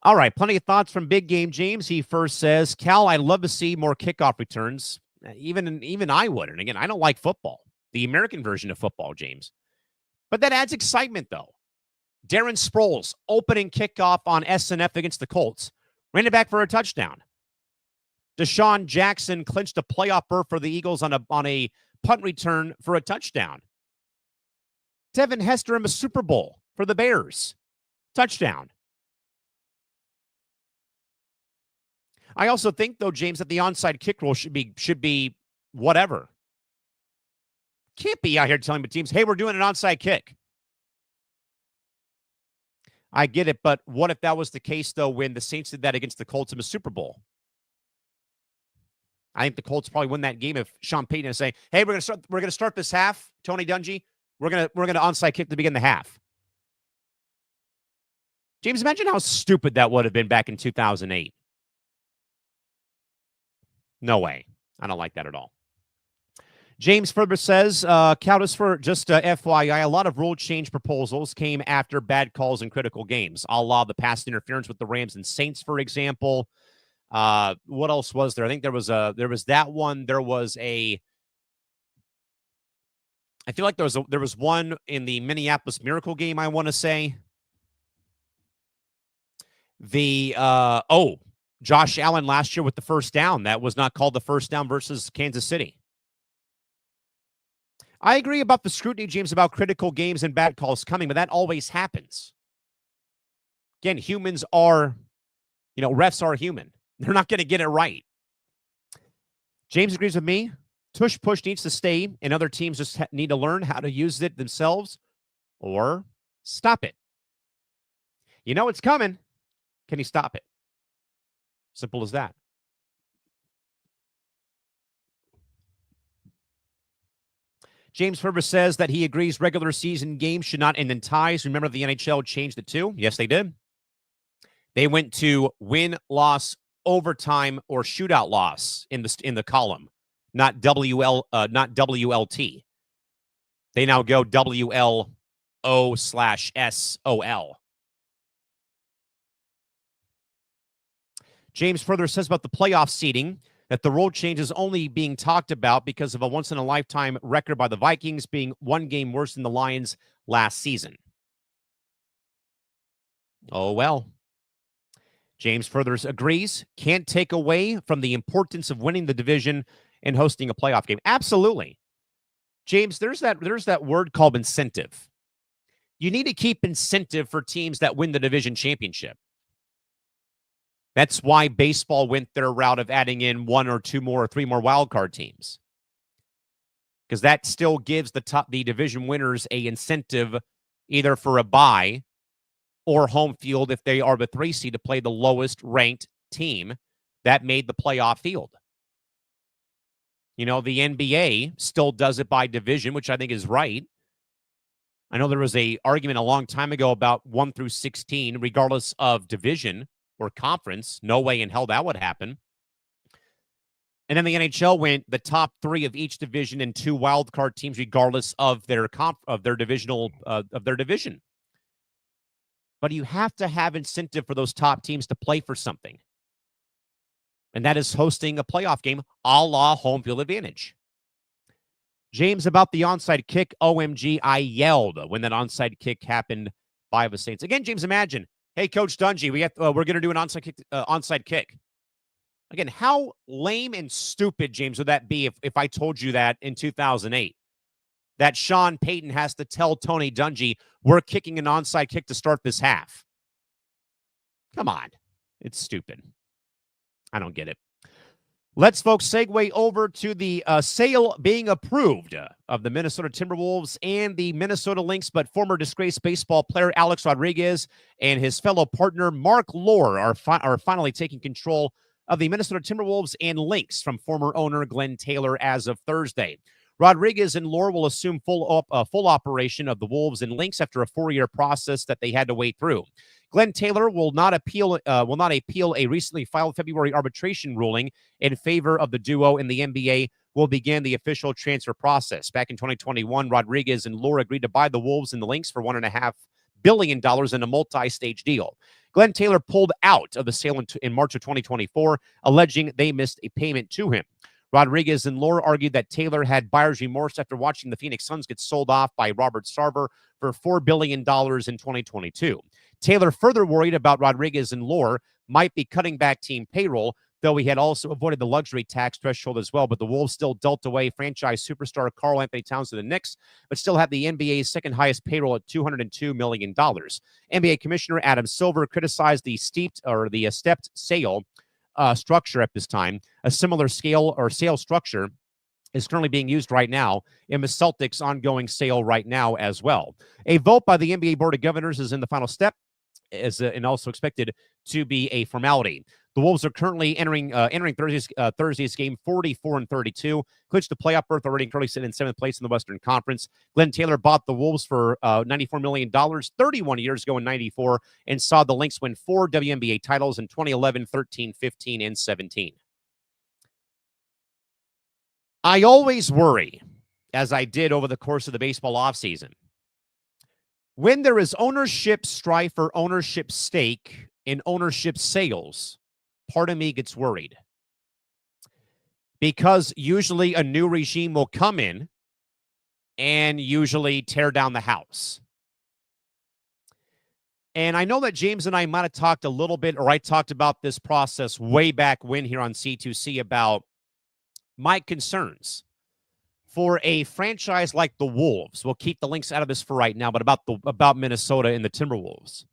All right, plenty of thoughts from Big Game James. He first says, Cal, I'd love to see more kickoff returns. Even I would. And again, I don't like football, the American version of football, James. But that adds excitement, though. Darren Sproles, opening kickoff on SNF against the Colts, ran it back for a touchdown. Deshaun Jackson clinched a playoff berth for the Eagles on a punt return for a touchdown. Devin Hester in the Super Bowl for the Bears. Touchdown. I also think, though, James, that the onside kick rule should be whatever. Can't be out here telling the teams, hey, we're doing an onside kick. I get it, but what if that was the case, though, when the Saints did that against the Colts in the Super Bowl? I think the Colts probably win that game if Sean Payton is saying, hey, we're gonna start this half, Tony Dungy. We're gonna onside kick to begin the half. James, imagine how stupid that would have been back in 2008. No way. I don't like that at all. James further says, Countess, for just FYI, a lot of rule change proposals came after bad calls in critical games, a la the past interference with the Rams and Saints, for example. What else was there? I think there was that one. There was I feel like there was one in the Minneapolis Miracle game, I want to say. Josh Allen last year with the first down. That was not called the first down versus Kansas City. I agree about the scrutiny, James, about critical games and bad calls coming, but that always happens. Again, refs are human. They're not going to get it right. James agrees with me. Tush push needs to stay, and other teams just need to learn how to use it themselves or stop it. You know it's coming. Can you stop it? Simple as that. James Ferber says that he agrees regular season games should not end in ties. Remember, the NHL changed it too? Yes, they did. They went to win, loss, overtime, or shootout loss in the column, not WLT. They now go WLO/SOL. James further says about the playoff seeding that the rule change is only being talked about because of a once-in-a-lifetime record by the Vikings being one game worse than the Lions last season. Oh, well. James further agrees, can't take away from the importance of winning the division and hosting a playoff game. Absolutely. James, there's that word called incentive. You need to keep incentive for teams that win the division championship. That's why baseball went their route of adding in one or two more or three more wild card teams. Because that still gives the division winners a incentive either for a bye or home field if they are the 3 seed to play the lowest ranked team that made the playoff field. You know, the NBA still does it by division, which I think is right. I know there was an argument a long time ago about 1 through 16, regardless of division or conference. No way in hell that would happen. And then the NHL went the top 3 of each division and 2 wild card teams, regardless of their division. But you have to have incentive for those top teams to play for something. And that is hosting a playoff game a la home field advantage. James, about the onside kick, OMG, I yelled when that onside kick happened by the Saints. Again, James, imagine, hey, Coach Dungy, we're going to do an onside kick. Again, how lame and stupid, James, would that be if I told you that in 2008? That Sean Payton has to tell Tony Dungy, we're kicking an onside kick to start this half. Come on. It's stupid. I don't get it. Let's, folks, segue over to the sale being approved of the Minnesota Timberwolves and the Minnesota Lynx, but former disgraced baseball player Alex Rodriguez and his fellow partner Mark Lohr are finally taking control of the Minnesota Timberwolves and Lynx from former owner Glenn Taylor as of Thursday. Rodriguez and Lohr will assume full operation of the Wolves and Lynx after a 4-year process that they had to wait through. Glenn Taylor will not appeal a recently filed February arbitration ruling in favor of the duo, and the NBA will begin the official transfer process. Back in 2021, Rodriguez and Lohr agreed to buy the Wolves and the Lynx for $1.5 billion in a multi-stage deal. Glenn Taylor pulled out of the sale in March of 2024, alleging they missed a payment to him. Rodriguez and Lohr argued that Taylor had buyer's remorse after watching the Phoenix Suns get sold off by Robert Sarver for $4 billion in 2022. Taylor further worried about Rodriguez and Lohr might be cutting back team payroll, though he had also avoided the luxury tax threshold as well. But the Wolves still dealt away franchise superstar Karl-Anthony Towns to the Knicks, but still have the NBA's second highest payroll at $202 million. NBA Commissioner Adam Silver criticized the stepped sale structure at this time. A similar scale or sale structure is currently being used right now in the Celtics' ongoing sale right now as well. A vote by the NBA Board of Governors is in the final step, and also expected to be a formality. The Wolves are currently entering Thursday's game 44-32, clinched the playoff berth already, and currently sit in 7th place in the Western Conference. Glenn Taylor bought the Wolves for $94 million 31 years ago in 94, and saw the Lynx win 4 WNBA titles in 2011, 13, 15, and 17. I always worry as I did over the course of the baseball offseason. When there is ownership strife or ownership stake in ownership sales, part of me gets worried. Because usually a new regime will come in and usually tear down the house. And I know that James and I might have talked a little bit, or I talked about this process way back when here on C2C about my concerns for a franchise like the Wolves. We'll keep the links out of this for right now, but about Minnesota and the Timberwolves.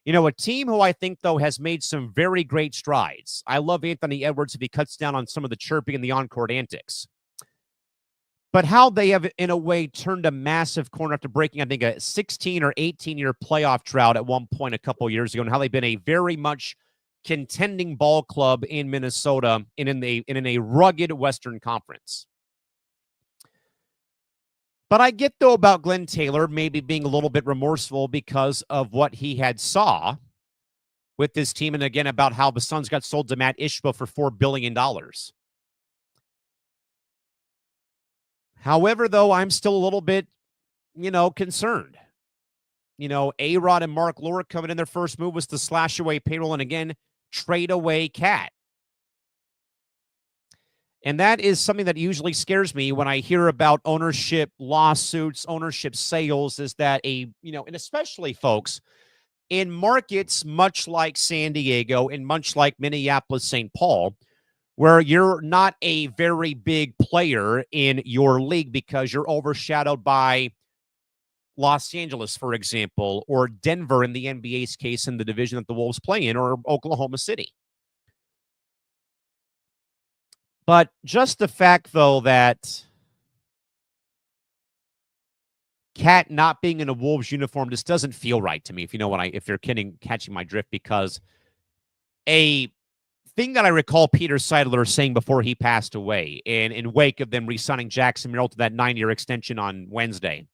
You know, a team who I think, though, has made some very great strides. I love Anthony Edwards if he cuts down on some of the chirping and the on-court antics. But how they have, in a way, turned a massive corner after breaking, I think, a 16 or 18-year playoff drought at one point a couple years ago, and how they've been a very much contending ball club in Minnesota and in a rugged Western Conference. But I get, though, about Glenn Taylor maybe being a little bit remorseful because of what he had saw with this team, and again, about how the Suns got sold to Matt Ishbia for $4 billion. However, though, I'm still a little bit, concerned. A-Rod and Mark Lore coming in, their first move was to slash away payroll and, again, trade away Cat. And that is something that usually scares me when I hear about ownership lawsuits, ownership sales, is that and especially, folks, in markets much like San Diego and much like Minneapolis, St. Paul, where you're not a very big player in your league because you're overshadowed by Los Angeles, for example, or Denver in the NBA's case in the division that the Wolves play in, or Oklahoma City. But just the fact, though, that Cat not being in a Wolves uniform just doesn't feel right to me, if you're catching my drift, because a thing that I recall Peter Seidler saying before he passed away, and in wake of them re-signing Jackson Merrill to that 9-year extension on Wednesday,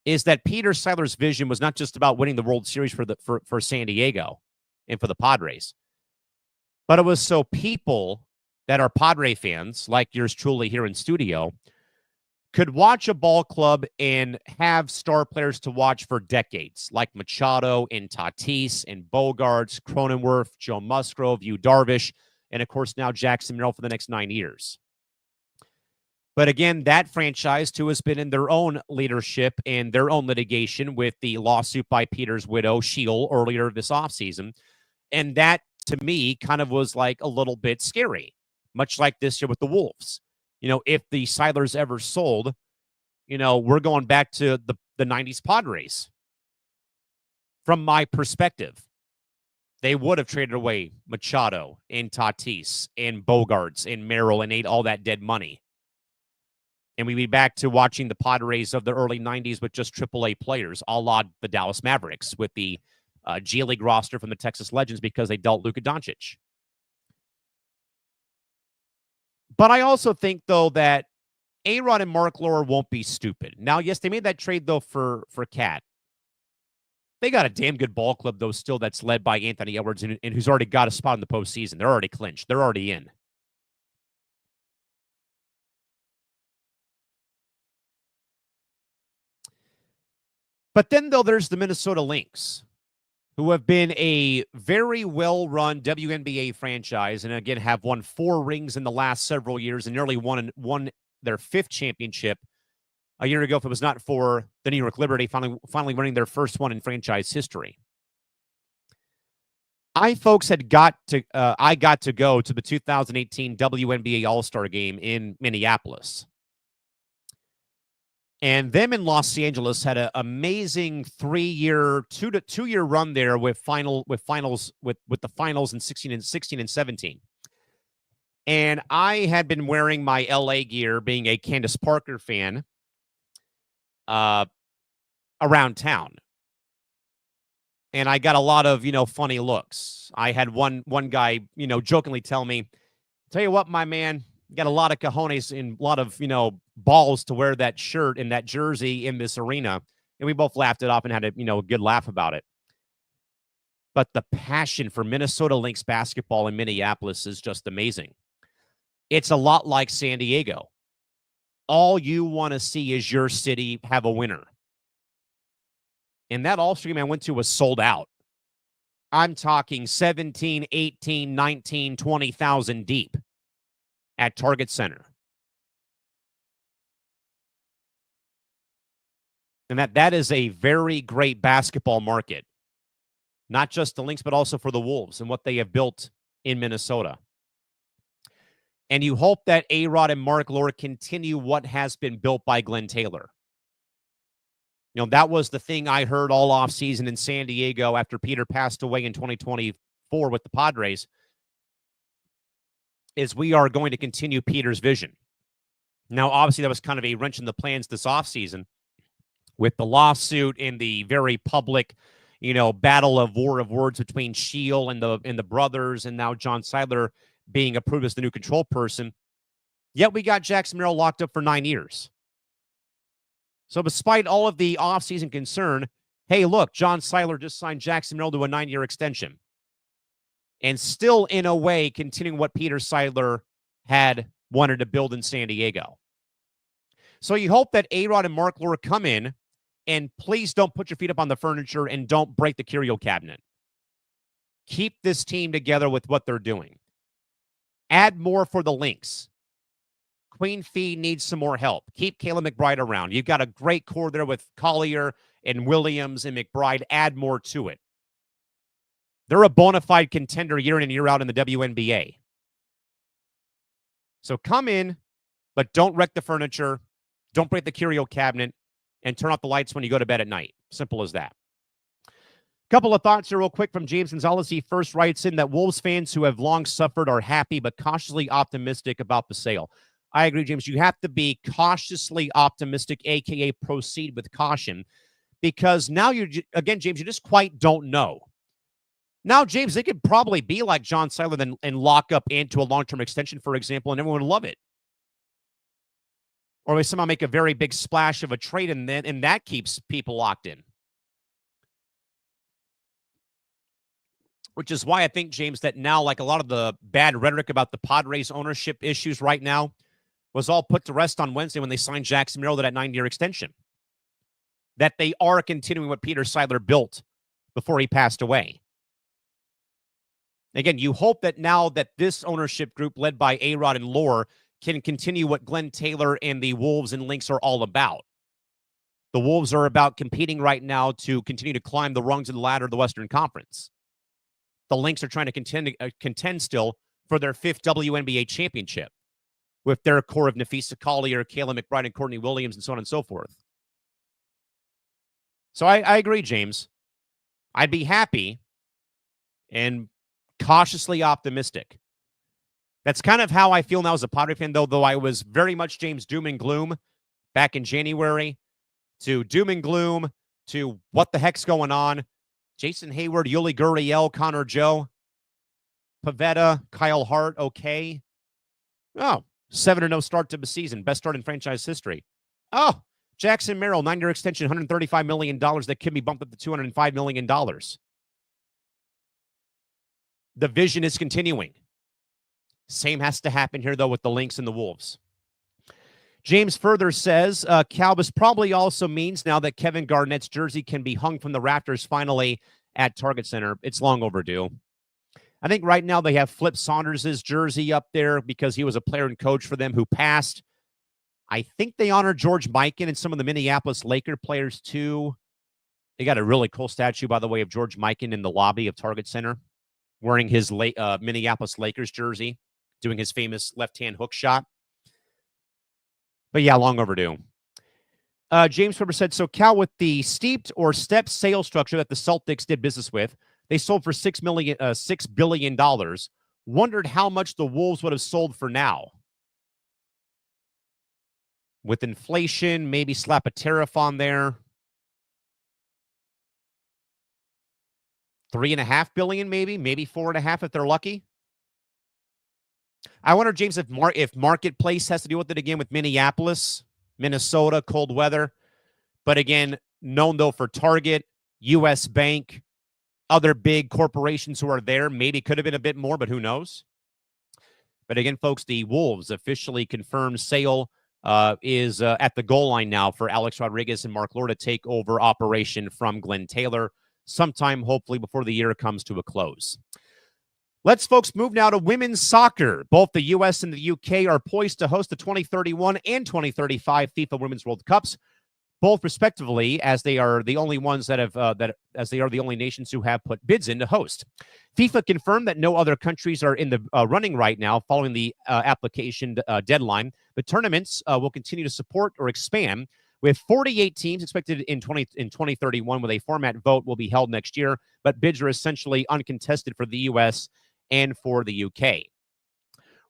is that Peter Seidler's vision was not just about winning the World Series for San Diego and for the Padres, but it was so people that are Padre fans, like yours truly here in studio, could watch a ball club and have star players to watch for decades, like Machado and Tatis and Bogarts, Cronenworth, Joe Musgrove, Yu Darvish, and, of course, now Jackson Merrill for the next 9 years. But, again, that franchise, too, has been in their own leadership and their own litigation with the lawsuit by Peter's widow, Sheil, earlier this offseason. And that, to me, kind of was like a little bit scary, much like this year with the Wolves. If the Seidlers ever sold, we're going back to the 90s Padres. From my perspective, they would have traded away Machado and Tatis and Bogarts and Merrill and ate all that dead money. And we'd be back to watching the Padres of the early 90s with just AAA players, a la the Dallas Mavericks, with the G League roster from the Texas Legends because they dealt Luka Doncic. But I also think, though, that A-Rod and Mark Lore won't be stupid. Now, yes, they made that trade, though, for Cat. They got a damn good ball club, though, still, that's led by Anthony Edwards, and who's already got a spot in the postseason. They're already clinched. They're already in. But then, though, there's the Minnesota Lynx, who have been a very well-run WNBA franchise, and again have won 4 rings in the last several years, and nearly won their 5th championship a year ago. If it was not for the New York Liberty finally winning their first one in franchise history. I got to go to the 2018 WNBA All-Star Game in Minneapolis. And them in Los Angeles had an amazing 2-year run there with the finals in 16 and 17. And I had been wearing my LA gear, being a Candace Parker fan, around town. And I got a lot of, funny looks. I had one guy, jokingly tell me, "Tell you what, my man, you got a lot of cojones and a lot of, balls to wear that shirt and that jersey in this arena." And we both laughed it off and had a, good laugh about it. But the passion for Minnesota Lynx basketball in Minneapolis is just amazing. It's a lot like San Diego. all you want to see is your city have a winner. And that All-Star game I went to was sold out. I'm talking 17, 18, 19, 20,000 deep at Target Center. And that is a very great basketball market. Not just the Lynx, but also for the Wolves and what they have built in Minnesota. And you hope that A-Rod and Mark Lore continue what has been built by Glenn Taylor. You know, that was the thing I heard all offseason in San Diego after Peter passed away in 2024 with the Padres, is we are going to continue Peter's vision. Now, obviously, that was kind of a wrench in the plans this offseason with the lawsuit and the very public, battle of war of words between Scheel and the brothers, and now John Seidler being approved as the new control person. Yet we got Jackson Merrill locked up for 9 years. So despite all of the offseason concern, hey, look, John Seidler just signed Jackson Merrill to a 9-year extension. And still, in a way, continuing what Peter Seidler had wanted to build in San Diego. So you hope that A-Rod and Mark Lore come in, and please don't put your feet up on the furniture and don't break the curio cabinet. Keep this team together with what they're doing. Add more for the Lynx. Queen Fee needs some more help. Keep Callan McBride around. You've got a great core there with Collier and Williams and McBride. Add more to it. They're a bona fide contender year in and year out in the WNBA. So come in, but don't wreck the furniture. Don't break the curio cabinet, and turn off the lights when you go to bed at night. Simple as that. Couple of thoughts here real quick from James Gonzalez. He first writes in that Wolves fans who have long suffered are happy but cautiously optimistic about the sale. I agree, James. You have to be cautiously optimistic, a.k.a. proceed with caution, because now again, James, you just quite don't know. Now, James, they could probably be like John Seidler and lock up into a long-term extension, for example, and everyone would love it. Or they somehow make a very big splash of a trade, and that keeps people locked in. Which is why I think, James, that now, like a lot of the bad rhetoric about the Padres ownership issues right now was all put to rest on Wednesday when they signed Jackson Merrill to that 9-year extension. That they are continuing what Peter Seidler built before he passed away. Again, you hope that now that this ownership group led by A-Rod and Lore can continue what Glenn Taylor and the Wolves and Lynx are all about. The Wolves are about competing right now to continue to climb the rungs of the ladder of the Western Conference. The Lynx are trying to contend still for their 5th WNBA championship with their core of Nafisa Collier, Callan McBride, and Courtney Williams, and so on and so forth. So I agree, James. I'd be happy and cautiously optimistic. That's kind of how I feel now as a Padre fan, though I was very much, James, doom and gloom back in January, to doom and gloom to what the heck's going on. Jason Hayward, Yuli Gurriel, Connor Joe, Pavetta, Kyle Hart, okay. Oh, 7-0 start to the season. Best start in franchise history. Oh, Jackson Merrill, 9-year extension, $135 million. That can be bumped up to $205 million. The vision is continuing. Same has to happen here, though, with the Lynx and the Wolves. James further says, Cal, this probably also means now that Kevin Garnett's jersey can be hung from the rafters finally at Target Center. It's long overdue. I think right now they have Flip Saunders' jersey up there because he was a player and coach for them who passed. I think they honor George Mikan and some of the Minneapolis Laker players, too. They got a really cool statue, by the way, of George Mikan in the lobby of Target Center wearing his Minneapolis Lakers jersey, doing his famous left-hand hook shot. But yeah, long overdue. James Weber said, so Cal, with the steeped or stepped sales structure that the Celtics did business with, they sold for $6 billion. Wondered how much the Wolves would have sold for now. With inflation, maybe slap a tariff on there. $3.5 billion, maybe 4.5 if they're lucky. I wonder, James, if Marketplace has to deal with it again with Minneapolis, Minnesota, cold weather. But again, known though for Target, U.S. Bank, other big corporations who are there. Maybe could have been a bit more, but who knows? But again, folks, the Wolves officially confirmed sale is at the goal line now for Alex Rodriguez and Mark Lord to take over operation from Glenn Taylor sometime, hopefully, before the year comes to a close. Let's, folks, move now to women's soccer. Both the U.S. and the U.K. are poised to host the 2031 and 2035 FIFA Women's World Cups, both respectively, as they are the only ones that have as they are the only nations who have put bids in to host. FIFA confirmed that no other countries are in the running right now following the application deadline. The tournaments will continue to support or expand, with 48 teams expected in 2031, with a format vote will be held next year, but bids are essentially uncontested for the U.S. and for the U.K.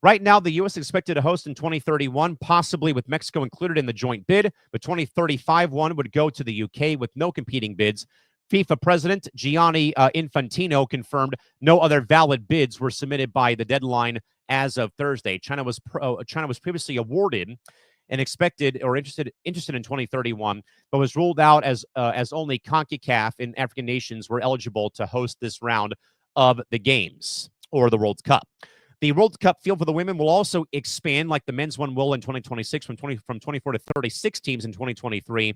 Right now, the U.S. is expected to host in 2031, possibly with Mexico included in the joint bid. The 2035 one would go to the U.K. with no competing bids. FIFA President Gianni Infantino confirmed no other valid bids were submitted by the deadline as of Thursday. China was previously awarded and expected or interested in 2031, but was ruled out as only CONCACAF and African nations were eligible to host this round of the games or the World Cup. The World Cup field for the women will also expand like the men's one will in 2026 from 24 to 36 teams in 2023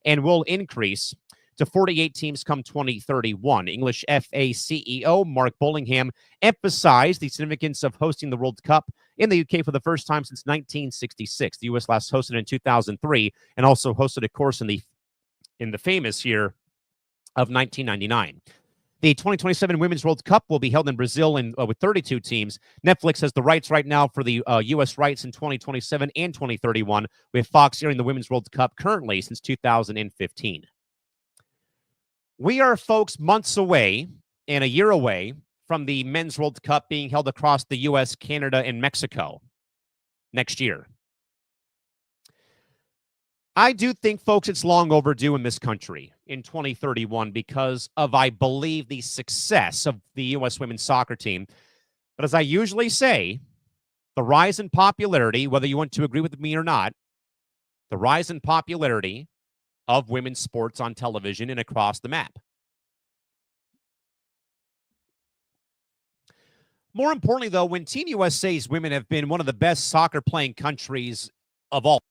and will increase to 48 teams come 2031. English FA CEO Mark Bullingham emphasized the significance of hosting the World Cup in the UK for the first time since 1966. The US last hosted in 2003 and also hosted a course in the famous year of 1999. The 2027 Women's World Cup will be held in Brazil with 32 teams. Netflix has the rights right now for the U.S. rights in 2027 and 2031, with Fox airing the Women's World Cup currently since 2015. We are, folks, months away and a year away from the Men's World Cup being held across the U.S., Canada, and Mexico next year. I do think, folks, it's long overdue in this country in 2031 because of, I believe, the success of the U.S. women's soccer team. But as I usually say, the rise in popularity, whether you want to agree with me or not, the rise in popularity of women's sports on television and across the map. More importantly, though, when Team USA's women have been one of the best soccer-playing countries of all,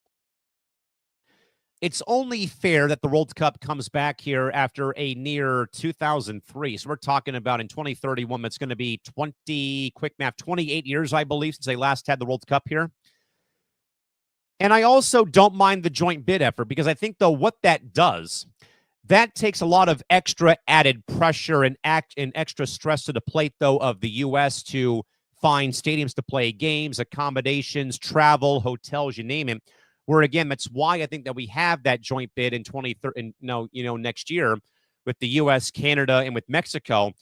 it's only fair that the World Cup comes back here after a near 2003. So we're talking about in 2031, that's going to be 28 years, I believe, since they last had the World Cup here. And I also don't mind the joint bid effort because I think, though, what that does, that takes a lot of extra added pressure and extra stress to the plate, though, of the U.S. to find stadiums to play games, accommodations, travel, hotels, you name it. Where, again, that's why I think that we have that joint bid in next year with the U.S., Canada, and with Mexico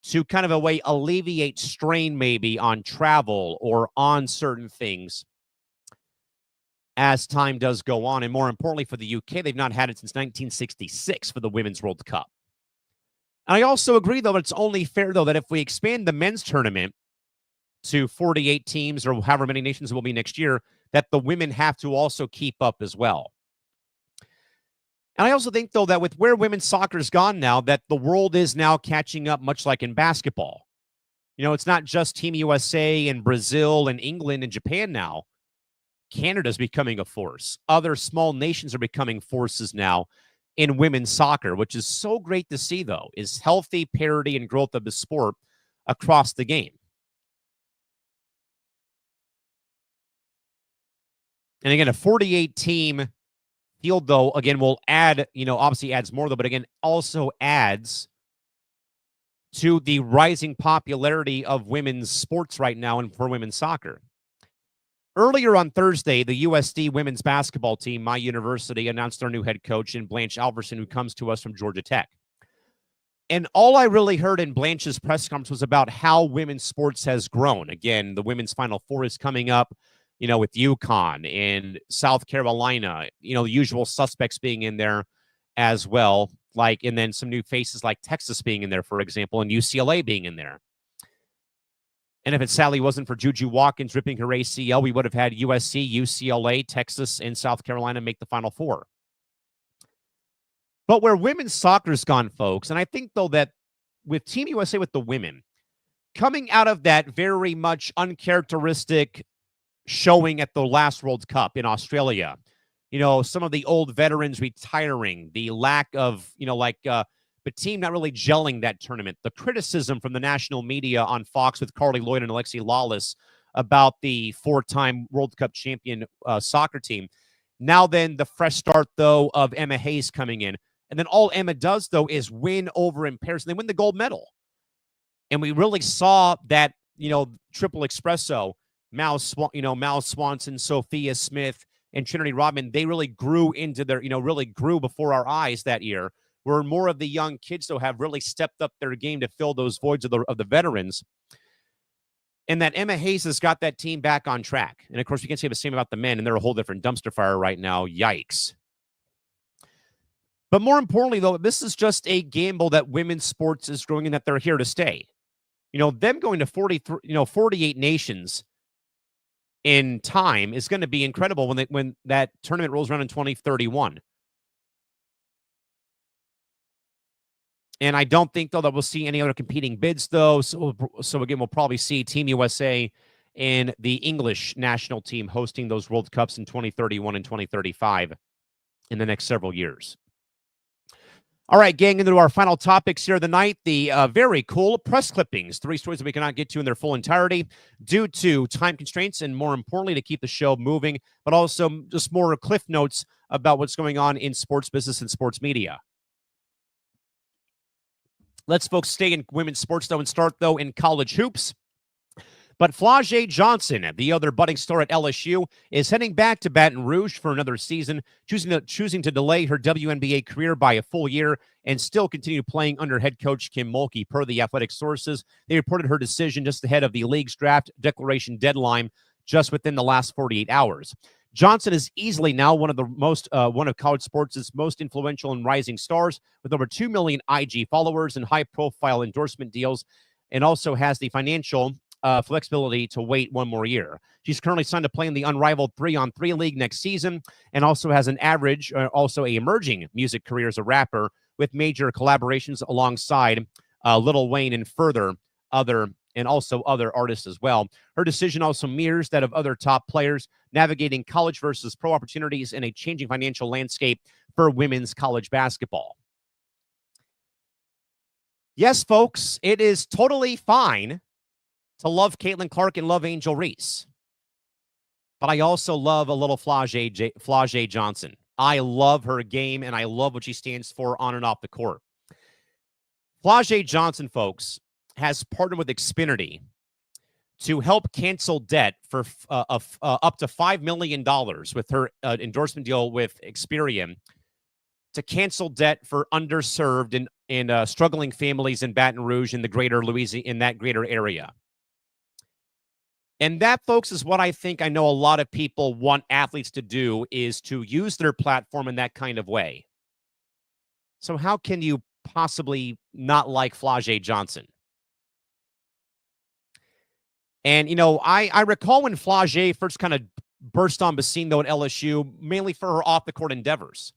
to kind of a way alleviate strain maybe on travel or on certain things as time does go on. And more importantly, for the UK, they've not had it since 1966 for the Women's World Cup. And I also agree, though, that it's only fair, though, that if we expand the men's tournament to 48 teams or however many nations it will be next year, that the women have to also keep up as well. And I also think, though, that with where women's soccer has gone now, that the world is now catching up, much like in basketball. You know, it's not just Team USA and Brazil and England and Japan now. Canada's becoming a force. Other small nations are becoming forces now in women's soccer, which is so great to see, though, is healthy parity and growth of the sport across the game. And again, a 48-team field, though, again, will add, obviously adds more, though, but again, also adds to the rising popularity of women's sports right now and for women's soccer. Earlier on Thursday, the USD women's basketball team, my university, announced their new head coach in Blanche Alverson, who comes to us from Georgia Tech. And all I really heard in Blanche's press conference was about how women's sports has grown. Again, the women's Final Four is coming up, with UConn and South Carolina, the usual suspects being in there as well. And then some new faces like Texas being in there, for example, and UCLA being in there. And if it sadly wasn't for Juju Watkins ripping her ACL, we would have had USC, UCLA, Texas, and South Carolina make the Final Four. But where women's soccer's gone, folks, and I think, though, that with Team USA with the women, coming out of that very much uncharacteristic showing at the last World Cup in Australia. Some of the old veterans retiring, the lack of, the team not really gelling that tournament, the criticism from the national media on Fox with Carly Lloyd and Alexi Lawless about the 4-time World Cup champion soccer team. Now then, the fresh start, though, of Emma Hayes coming in. And then all Emma does, though, is win over in Paris. And they win the gold medal. And we really saw that, triple espresso, Mal Swanson, Sophia Smith, and Trinity Rodman, they really grew into their, really grew before our eyes that year, where more of the young kids, though, have really stepped up their game to fill those voids of the veterans. And that Emma Hayes has got that team back on track. And, of course, we can say the same about the men, and they're a whole different dumpster fire right now. Yikes. But more importantly, though, this is just a gamble that women's sports is growing and that they're here to stay. Them going to 48 nations in time is going to be incredible when that tournament rolls around in 2031. And I don't think, though, that we'll see any other competing bids, though. So again, we'll probably see Team USA and the English national team hosting those World Cups in 2031 and 2035 in the next several years. All right, gang, into our final topics here of the night. The very cool press clippings. 3 stories that we cannot get to in their full entirety due to time constraints and, more importantly, to keep the show moving, but also just more cliff notes about what's going on in sports business and sports media. Let's, folks, stay in women's sports, though, and start, though, in college hoops. But Flau'jae Johnson, the other budding star at LSU, is heading back to Baton Rouge for another season, choosing to delay her WNBA career by a full year and still continue playing under head coach Kim Mulkey. Per the Athletic sources, they reported her decision just ahead of the league's draft declaration deadline just within the last 48 hours. Johnson is easily now one of college sports' most influential and rising stars, with over 2 million IG followers and high-profile endorsement deals, and also has the financial flexibility to wait one more year. She's currently signed to play in the unrivaled 3-on-3 league next season, and also has an emerging music career as a rapper with major collaborations alongside Lil Wayne and other artists as well. Her decision also mirrors that of other top players navigating college versus pro opportunities in a changing financial landscape for women's college basketball. Yes, folks, it is totally fine to love Caitlin Clark and love Angel Reese. But I also love a little Flau'jae Johnson. I love her game, and I love what she stands for on and off the court. Flau'jae Johnson, folks, has partnered with Xfinity to help cancel debt for up to $5 million with her endorsement deal with Experian to cancel debt for underserved and struggling families in Baton Rouge in the greater Louisiana, in that greater area. And that, folks, is what I think I know a lot of people want athletes to do, is to use their platform in that kind of way. So how can you possibly not like Flau'jae Johnson? And, I recall when Flau'jae first kind of burst on the scene, though, at LSU, mainly for her off-the-court endeavors.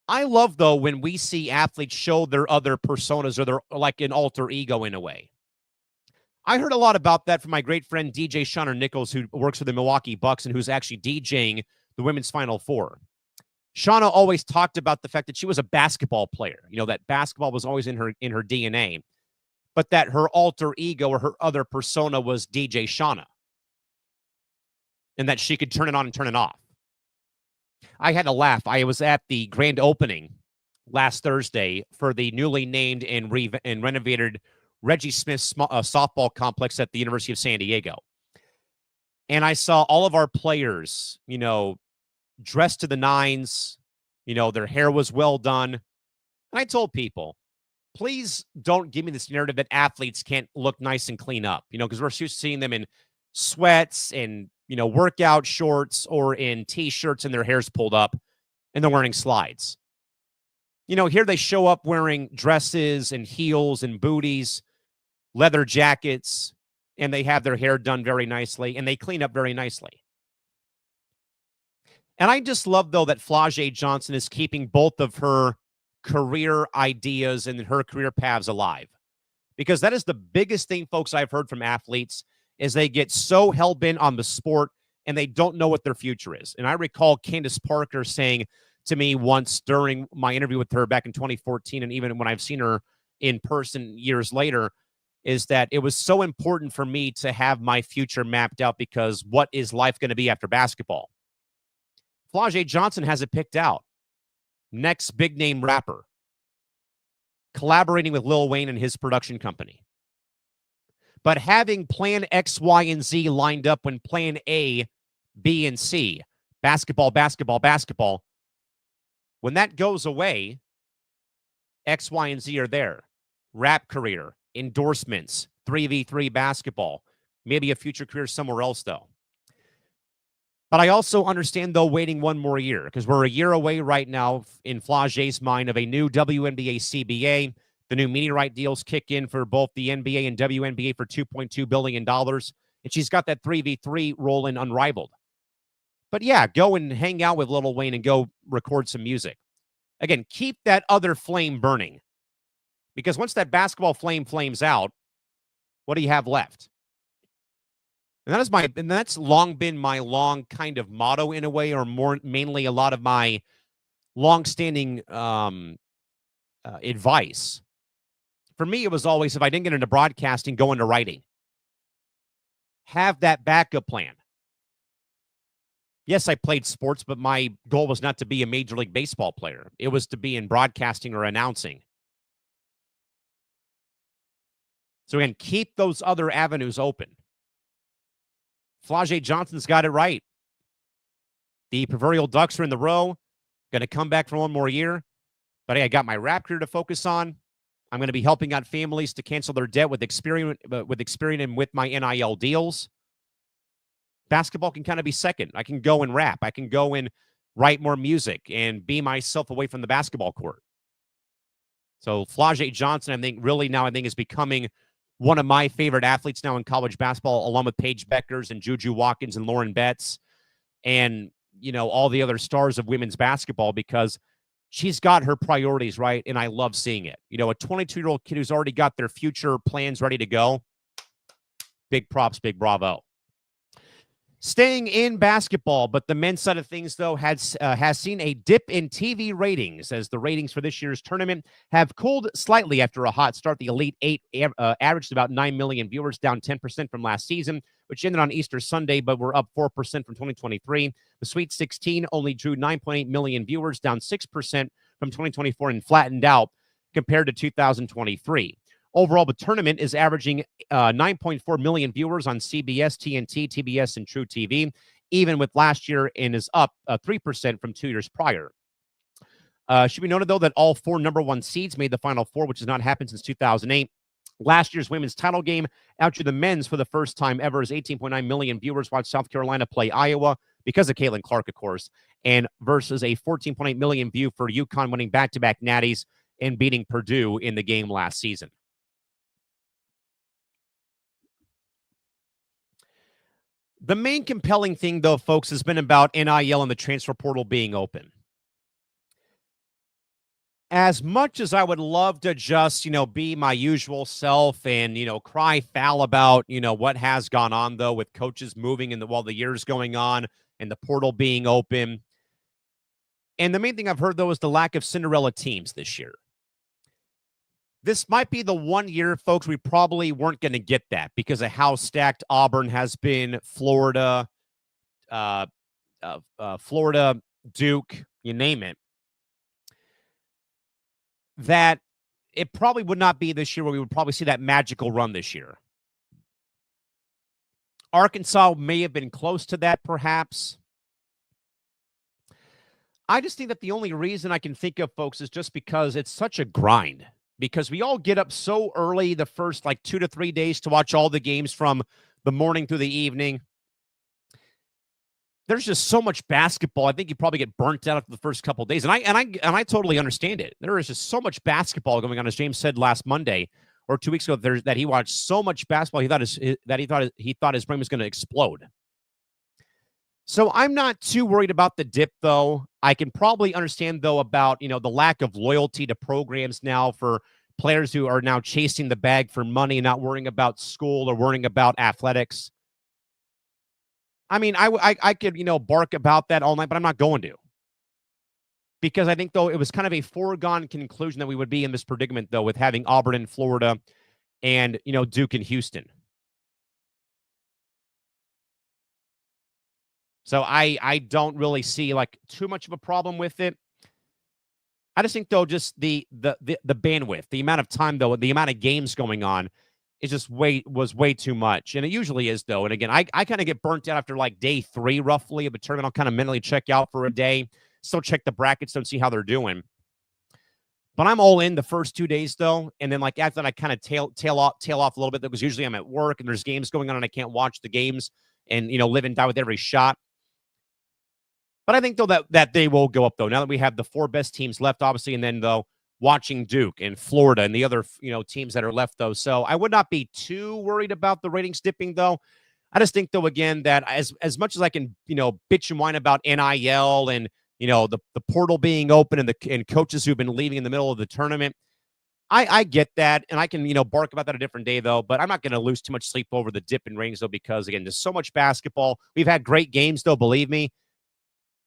I love, though, when we see athletes show their other personas or their, like, an alter ego in a way. I heard a lot about that from my great friend DJ Shauner Nichols, who works for the Milwaukee Bucks and who's actually DJing the Women's Final Four. Shauna always talked about the fact that she was a basketball player, that basketball was always in her DNA, but that her alter ego or her other persona was DJ Shauna, and that she could turn it on and turn it off. I had to laugh. I was at the grand opening last Thursday for the newly named and renovated Reggie Smith softball complex at the University of San Diego. And I saw all of our players, dressed to the nines, their hair was well done. And I told people, please don't give me this narrative that athletes can't look nice and clean up, because we're used to seeing them in sweats and, workout shorts or in T-shirts and their hair's pulled up and they're wearing slides. Here they show up wearing dresses and heels and booties, leather jackets, and they have their hair done very nicely, and they clean up very nicely. And I just love, though, that Flau'jae Johnson is keeping both of her career ideas and her career paths alive, because that is the biggest thing, folks, I've heard from athletes is they get so hell-bent on the sport and they don't know what their future is. And I recall Candace Parker saying to me once during my interview with her back in 2014, and even when I've seen her in person years later, is that it was so important for me to have my future mapped out, because what is life going to be after basketball? Flau'jae Johnson has it picked out. Next big name rapper, collaborating with Lil Wayne and his production company. But having plan X, Y, and Z lined up when plan A, B, and C, basketball, basketball, basketball, when that goes away, X, Y, and Z are there. Rap career, endorsements, 3v3 basketball, maybe a future career somewhere else, though. But I also understand, though, waiting one more year, because we're a year away right now in Flau'jae's mind of a new WNBA CBA. The new media right deals kick in for both the NBA and WNBA for $2.2 billion. And she's got that 3v3 rolling unrivaled. But yeah, go and hang out with Lil Wayne and go record some music. Again, keep that other flame burning. Because once that basketball flame flames out, what do you have left? And that's long been my long kind of motto in a way, or more mainly a lot of my long-standing advice. For me, it was always, if I didn't get into broadcasting, go into writing. Have that backup plan. Yes, I played sports, but my goal was not to be a Major League Baseball player. It was to be in broadcasting or announcing. So again, keep those other avenues open. Flau'jae Johnson's got it right. The proverbial ducks are in the row. Going to come back for one more year. But hey, I got my rap career to focus on. I'm going to be helping out families to cancel their debt with Experian and with my NIL deals. Basketball can kind of be second. I can go and rap. I can go and write more music and be myself away from the basketball court. So Flau'jae Johnson, I think is becoming one of my favorite athletes now in college basketball, along with Paige Beckers and Juju Watkins and Lauren Betts and, all the other stars of women's basketball, because she's got her priorities right, and I love seeing it. A 22-year-old kid who's already got their future plans ready to go. Big props, big bravo. Staying in basketball, but the men's side of things, though, has seen a dip in TV ratings, as the ratings for this year's tournament have cooled slightly after a hot start. The Elite Eight averaged about 9 million viewers, down 10% from last season, which ended on Easter Sunday, but were up 4% from 2023. The Sweet 16 only drew 9.8 million viewers, down 6% from 2024, and flattened out compared to 2023. Overall, the tournament is averaging 9.4 million viewers on CBS, TNT, TBS, and True TV, even with last year, and is up 3% from 2 years prior. Should be noted, though, that all 4 number 1 seeds made the Final Four, which has not happened since 2008. Last year's women's title game out to the men's for the first time ever, as 18.9 million viewers watched South Carolina play Iowa, because of Callan McClurg, of course, and versus a 14.8 million view for UConn winning back-to-back natties and beating Purdue in the game last season. The main compelling thing, though, folks, has been about NIL and the transfer portal being open. As much as I would love to just, be my usual self and, cry foul about, what has gone on, though, with coaches moving while the year's going on and the portal being open. And the main thing I've heard, though, is the lack of Cinderella teams this year. This might be the one year, folks, we probably weren't going to get that because of how stacked Auburn has been, Florida, Duke, you name it. That it probably would not be this year where we would probably see that magical run this year. Arkansas may have been close to that, perhaps. I just think that the only reason I can think of, folks, is just because it's such a grind. Because we all get up so early the first 2 to 3 days to watch all the games from the morning through the evening. There's just so much basketball. I think you probably get burnt out after the first couple of days. And I totally understand it. There is just so much basketball going on, as James said last Monday or 2 weeks ago, that he watched so much basketball he thought his brain was going to explode. So I'm not too worried about the dip, though. I can probably understand, though, about, the lack of loyalty to programs now for players who are now chasing the bag for money, not worrying about school or worrying about athletics. I mean, I could, bark about that all night, but I'm not going to. Because I think, though, it was kind of a foregone conclusion that we would be in this predicament, though, with having Auburn in Florida and, Duke in Houston. So I don't really see like too much of a problem with it. I just think, though, just the bandwidth, the amount of time, though, the amount of games going on is just was way too much. And it usually is, though. And again, I kind of get burnt out after like day 3 roughly of the tournament. I'll kind of mentally check out for a day, still check the brackets, don't see how they're doing. But I'm all in the first 2 days, though. And then like after that, I kind of tail off a little bit, because usually I'm at work and there's games going on and I can't watch the games and, live and die with every shot. But I think, though, that they will go up, though, now that we have the 4 best teams left, obviously, and then, though, watching Duke and Florida and the other, teams that are left, though. So I would not be too worried about the ratings dipping, though. I just think, though, again, that as much as I can, bitch and whine about NIL and, the portal being open and coaches who've been leaving in the middle of the tournament, I get that, and I can, bark about that a different day, though. But I'm not going to lose too much sleep over the dip in ratings, though, because, again, there's so much basketball. We've had great games, though, believe me.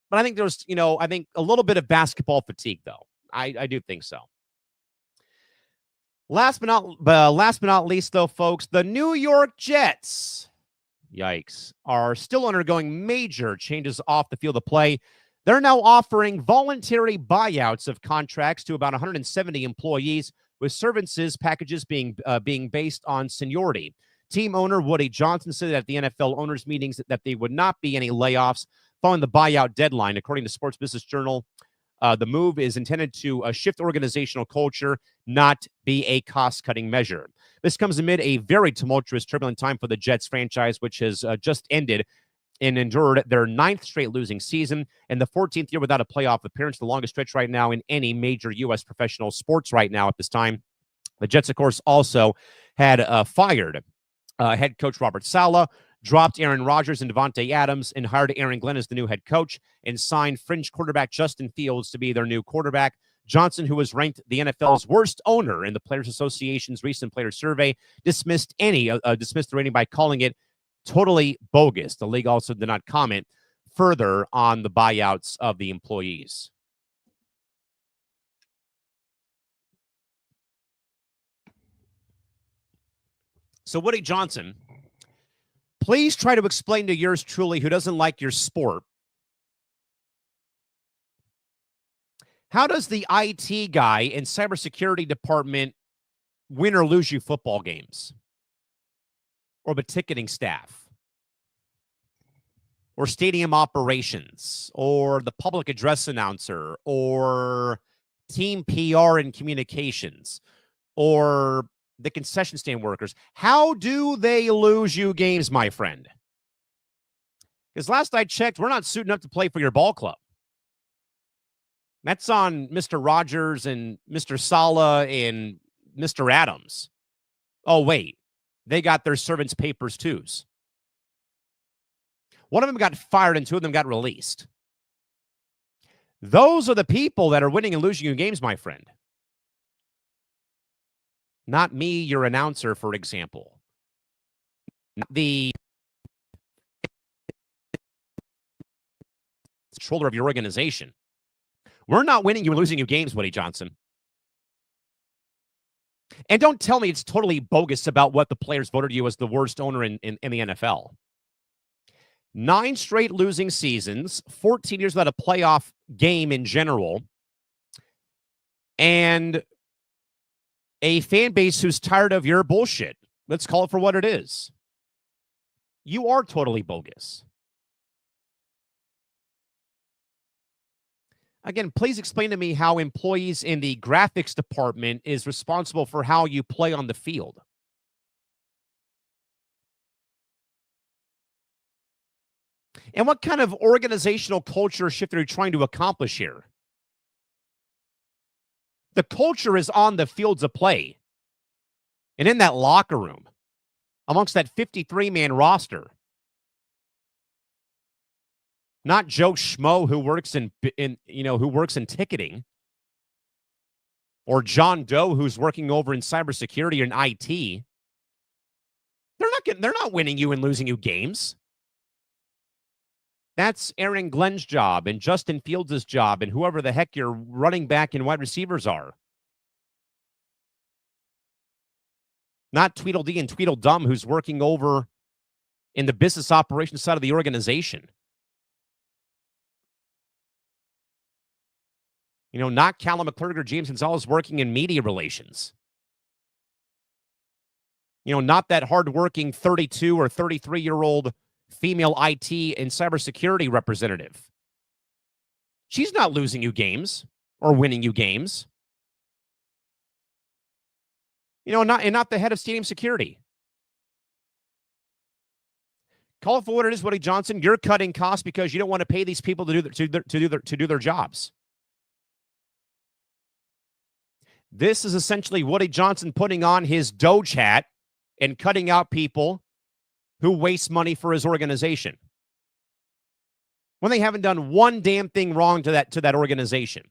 But I think there's, I think a little bit of basketball fatigue, though. I do think so. Last but not least, though, folks, the New York Jets, yikes, are still undergoing major changes off the field of play. They're now offering voluntary buyouts of contracts to about 170 employees, with services packages being based on seniority. Team owner Woody Johnson said at the NFL owners' meetings that there would not be any layoffs following the buyout deadline. According to Sports Business Journal, the move is intended to shift organizational culture, not be a cost-cutting measure. This comes amid a very tumultuous, turbulent time for the Jets franchise, which has just ended and endured their 9th straight losing season and the 14th year without a playoff appearance, the longest stretch right now in any major U.S. professional sports right now at this time. The Jets, of course, also had fired head coach Robert Saleh, dropped Aaron Rodgers and Devontae Adams, and hired Aaron Glenn as the new head coach, and signed fringe quarterback Justin Fields to be their new quarterback. Johnson, who was ranked the NFL's worst owner in the Players Association's recent player survey, dismissed the rating by calling it totally bogus. The league also did not comment further on the buyouts of the employees. So Woody Johnson, please try to explain to yours truly, who doesn't like your sport, how does the IT guy in cybersecurity department win or lose you football games? Or the ticketing staff? Or stadium operations? Or the public address announcer? Or team PR and communications? Or the concession stand workers? How do they lose you games, my friend? Because last I checked, we're not suiting up to play for your ball club. That's on Mr. Rogers and Mr. Saleh and Mr. Adams. Oh, wait. They got their servants' papers, too. One of them got fired and 2 of them got released. Those are the people that are winning and losing you games, my friend. Not me, your announcer, for example. Not the controller of your organization. We're not winning you and losing you games, Woody Johnson. And don't tell me it's totally bogus about what the players voted you as the worst owner in the NFL. 9 straight losing seasons, 14 years without a playoff game in general, and a fan base who's tired of your bullshit. Let's call it for what it is. You are totally bogus. Again, please explain to me how employees in the graphics department is responsible for how you play on the field. And what kind of organizational culture shift are you trying to accomplish here? The culture is on the fields of play and in that locker room amongst that 53-man roster. Not Joe Schmo who works in ticketing. or John Doe, who's working over in cybersecurity and IT, they're not winning you and losing you games. That's Aaron Glenn's job and Justin Fields' job and whoever the heck your running back and wide receivers are. Not Tweedledee and Tweedledum, who's working over in the business operations side of the organization. You know, not Callan McClurg or James Gonzalez working in media relations. You know, not that hardworking 32 or 33-year-old female IT and cybersecurity representative. She's not losing you games or winning you games. You know, not the head of stadium security. Call it for what it is, Woody Johnson. You're cutting costs because you don't want to pay these people to do their jobs. This is essentially Woody Johnson putting on his Doge hat and cutting out people who waste money for his organization when they haven't done one damn thing wrong to that organization.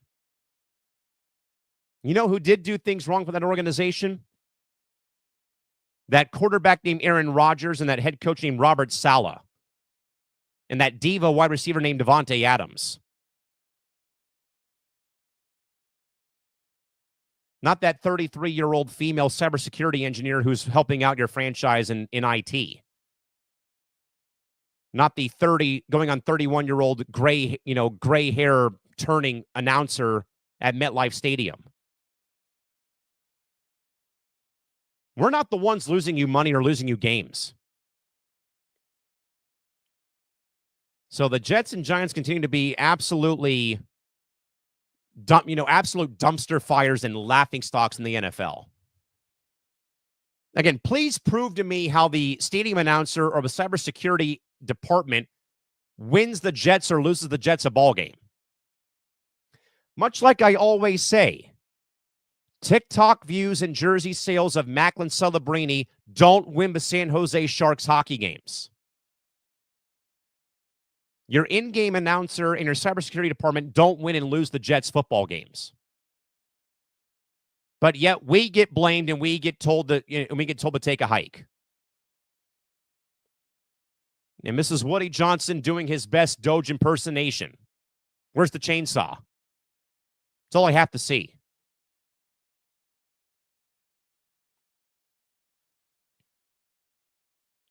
You know who did do things wrong for that organization? That quarterback named Aaron Rodgers and that head coach named Robert Saleh and that diva wide receiver named Devontae Adams. Not that 33-year-old female cybersecurity engineer who's helping out your franchise in IT. Not the 31-year-old gray hair turning announcer at MetLife Stadium. We're not the ones losing you money or losing you games. So the Jets and Giants continue to be absolute dumpster fires and laughingstocks in the NFL. Again, please prove to me how the stadium announcer or the cybersecurity department wins the Jets or loses the Jets a ball game. Much like I always say, TikTok views and jersey sales of Macklin Celebrini don't win the San Jose Sharks hockey games. Your in-game announcer and your cybersecurity department don't win and lose the Jets football games. But yet we get blamed and we get told to take a hike. And this is Woody Johnson doing his best Doge impersonation. Where's the chainsaw? That's all I have to see.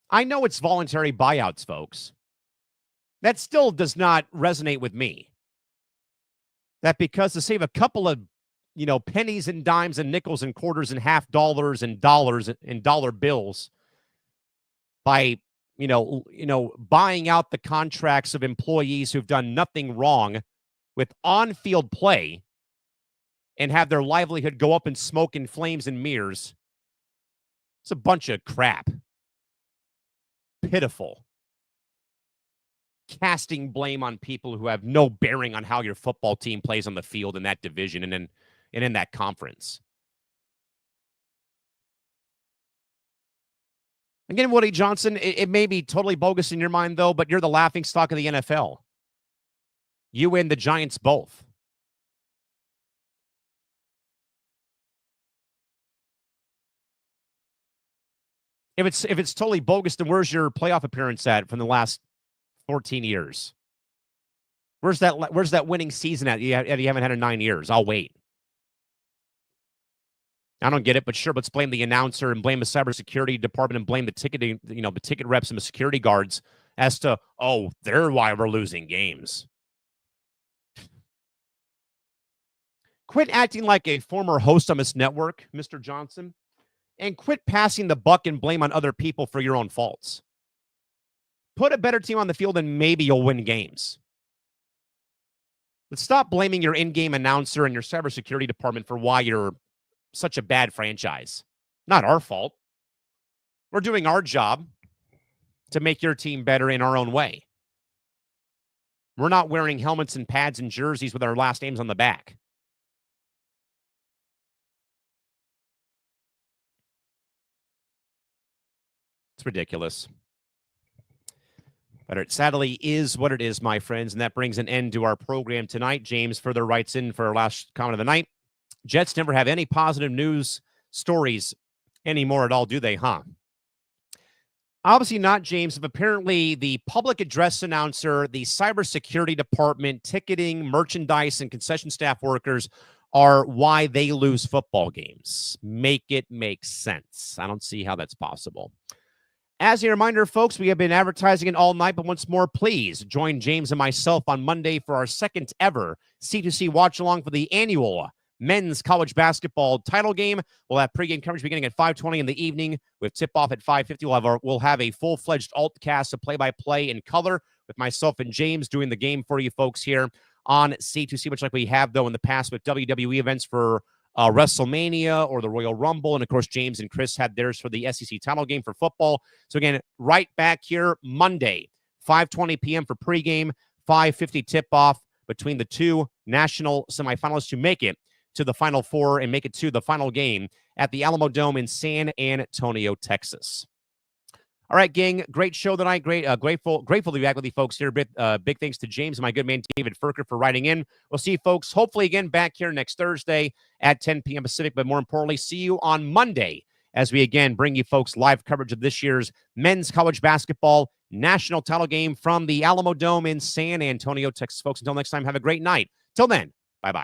I know it's voluntary buyouts, folks. That still does not resonate with me. That because to save a couple of, pennies and dimes and nickels and quarters and half dollars and dollar bills by, buying out the contracts of employees who've done nothing wrong with on-field play and have their livelihood go up in smoke and flames and mirrors. It's a bunch of crap. Pitiful. Casting blame on people who have no bearing on how your football team plays on the field in that division and in that conference. Again, Woody Johnson, it may be totally bogus in your mind, though, but you're the laughingstock of the NFL. You and the Giants both. If it's totally bogus, then where's your playoff appearance at from the last 14 years? Where's that winning season at? You haven't had in 9 years. I'll wait. I don't get it, but sure, let's blame the announcer and blame the cybersecurity department and blame the ticketing, the ticket reps and the security guards as to, they're why we're losing games. Quit acting like a former host on this network, Mr. Johnson, and quit passing the buck and blame on other people for your own faults. Put a better team on the field and maybe you'll win games. But stop blaming your in-game announcer and your cybersecurity department for why you're such a bad franchise. Not our fault. We're doing our job to make your team better in our own way. We're not wearing helmets and pads and jerseys with our last names on the back. It's ridiculous. But it sadly is what it is, my friends, and that brings an end to our program tonight. James further writes in for our last comment of the night. Jets never have any positive news stories anymore at all, do they, huh? Obviously not, James. But apparently the public address announcer, the cybersecurity department, ticketing, merchandise, and concession staff workers are why they lose football games. Make it make sense. I don't see how that's possible. As a reminder, folks, we have been advertising it all night, but once more, please join James and myself on Monday for our second ever C2C watch along for the annual men's college basketball title game. We'll have pregame coverage beginning at 5:20 in the evening with tip-off at 5:50. We'll have a full-fledged alt cast of play-by-play in color with myself and James doing the game for you folks here on C2C, much like we have, though, in the past with WWE events for WrestleMania or the Royal Rumble. And, of course, James and Chris had theirs for the SEC title game for football. So, again, right back here Monday, 5:20 p.m. for pregame, 5:50 tip-off between the two national semifinalists to make it to the Final Four and make it to the final game at the Alamo Dome in San Antonio, Texas. All right, gang, great show tonight. Grateful to be back with you folks here. Big thanks to James and my good man David Furker for writing in. We'll see you folks hopefully again back here next Thursday at 10 p.m. Pacific, but more importantly, see you on Monday as we again bring you folks live coverage of this year's men's college basketball national title game from the Alamo Dome in San Antonio, Texas. Folks, until next time, have a great night. Till then, bye-bye.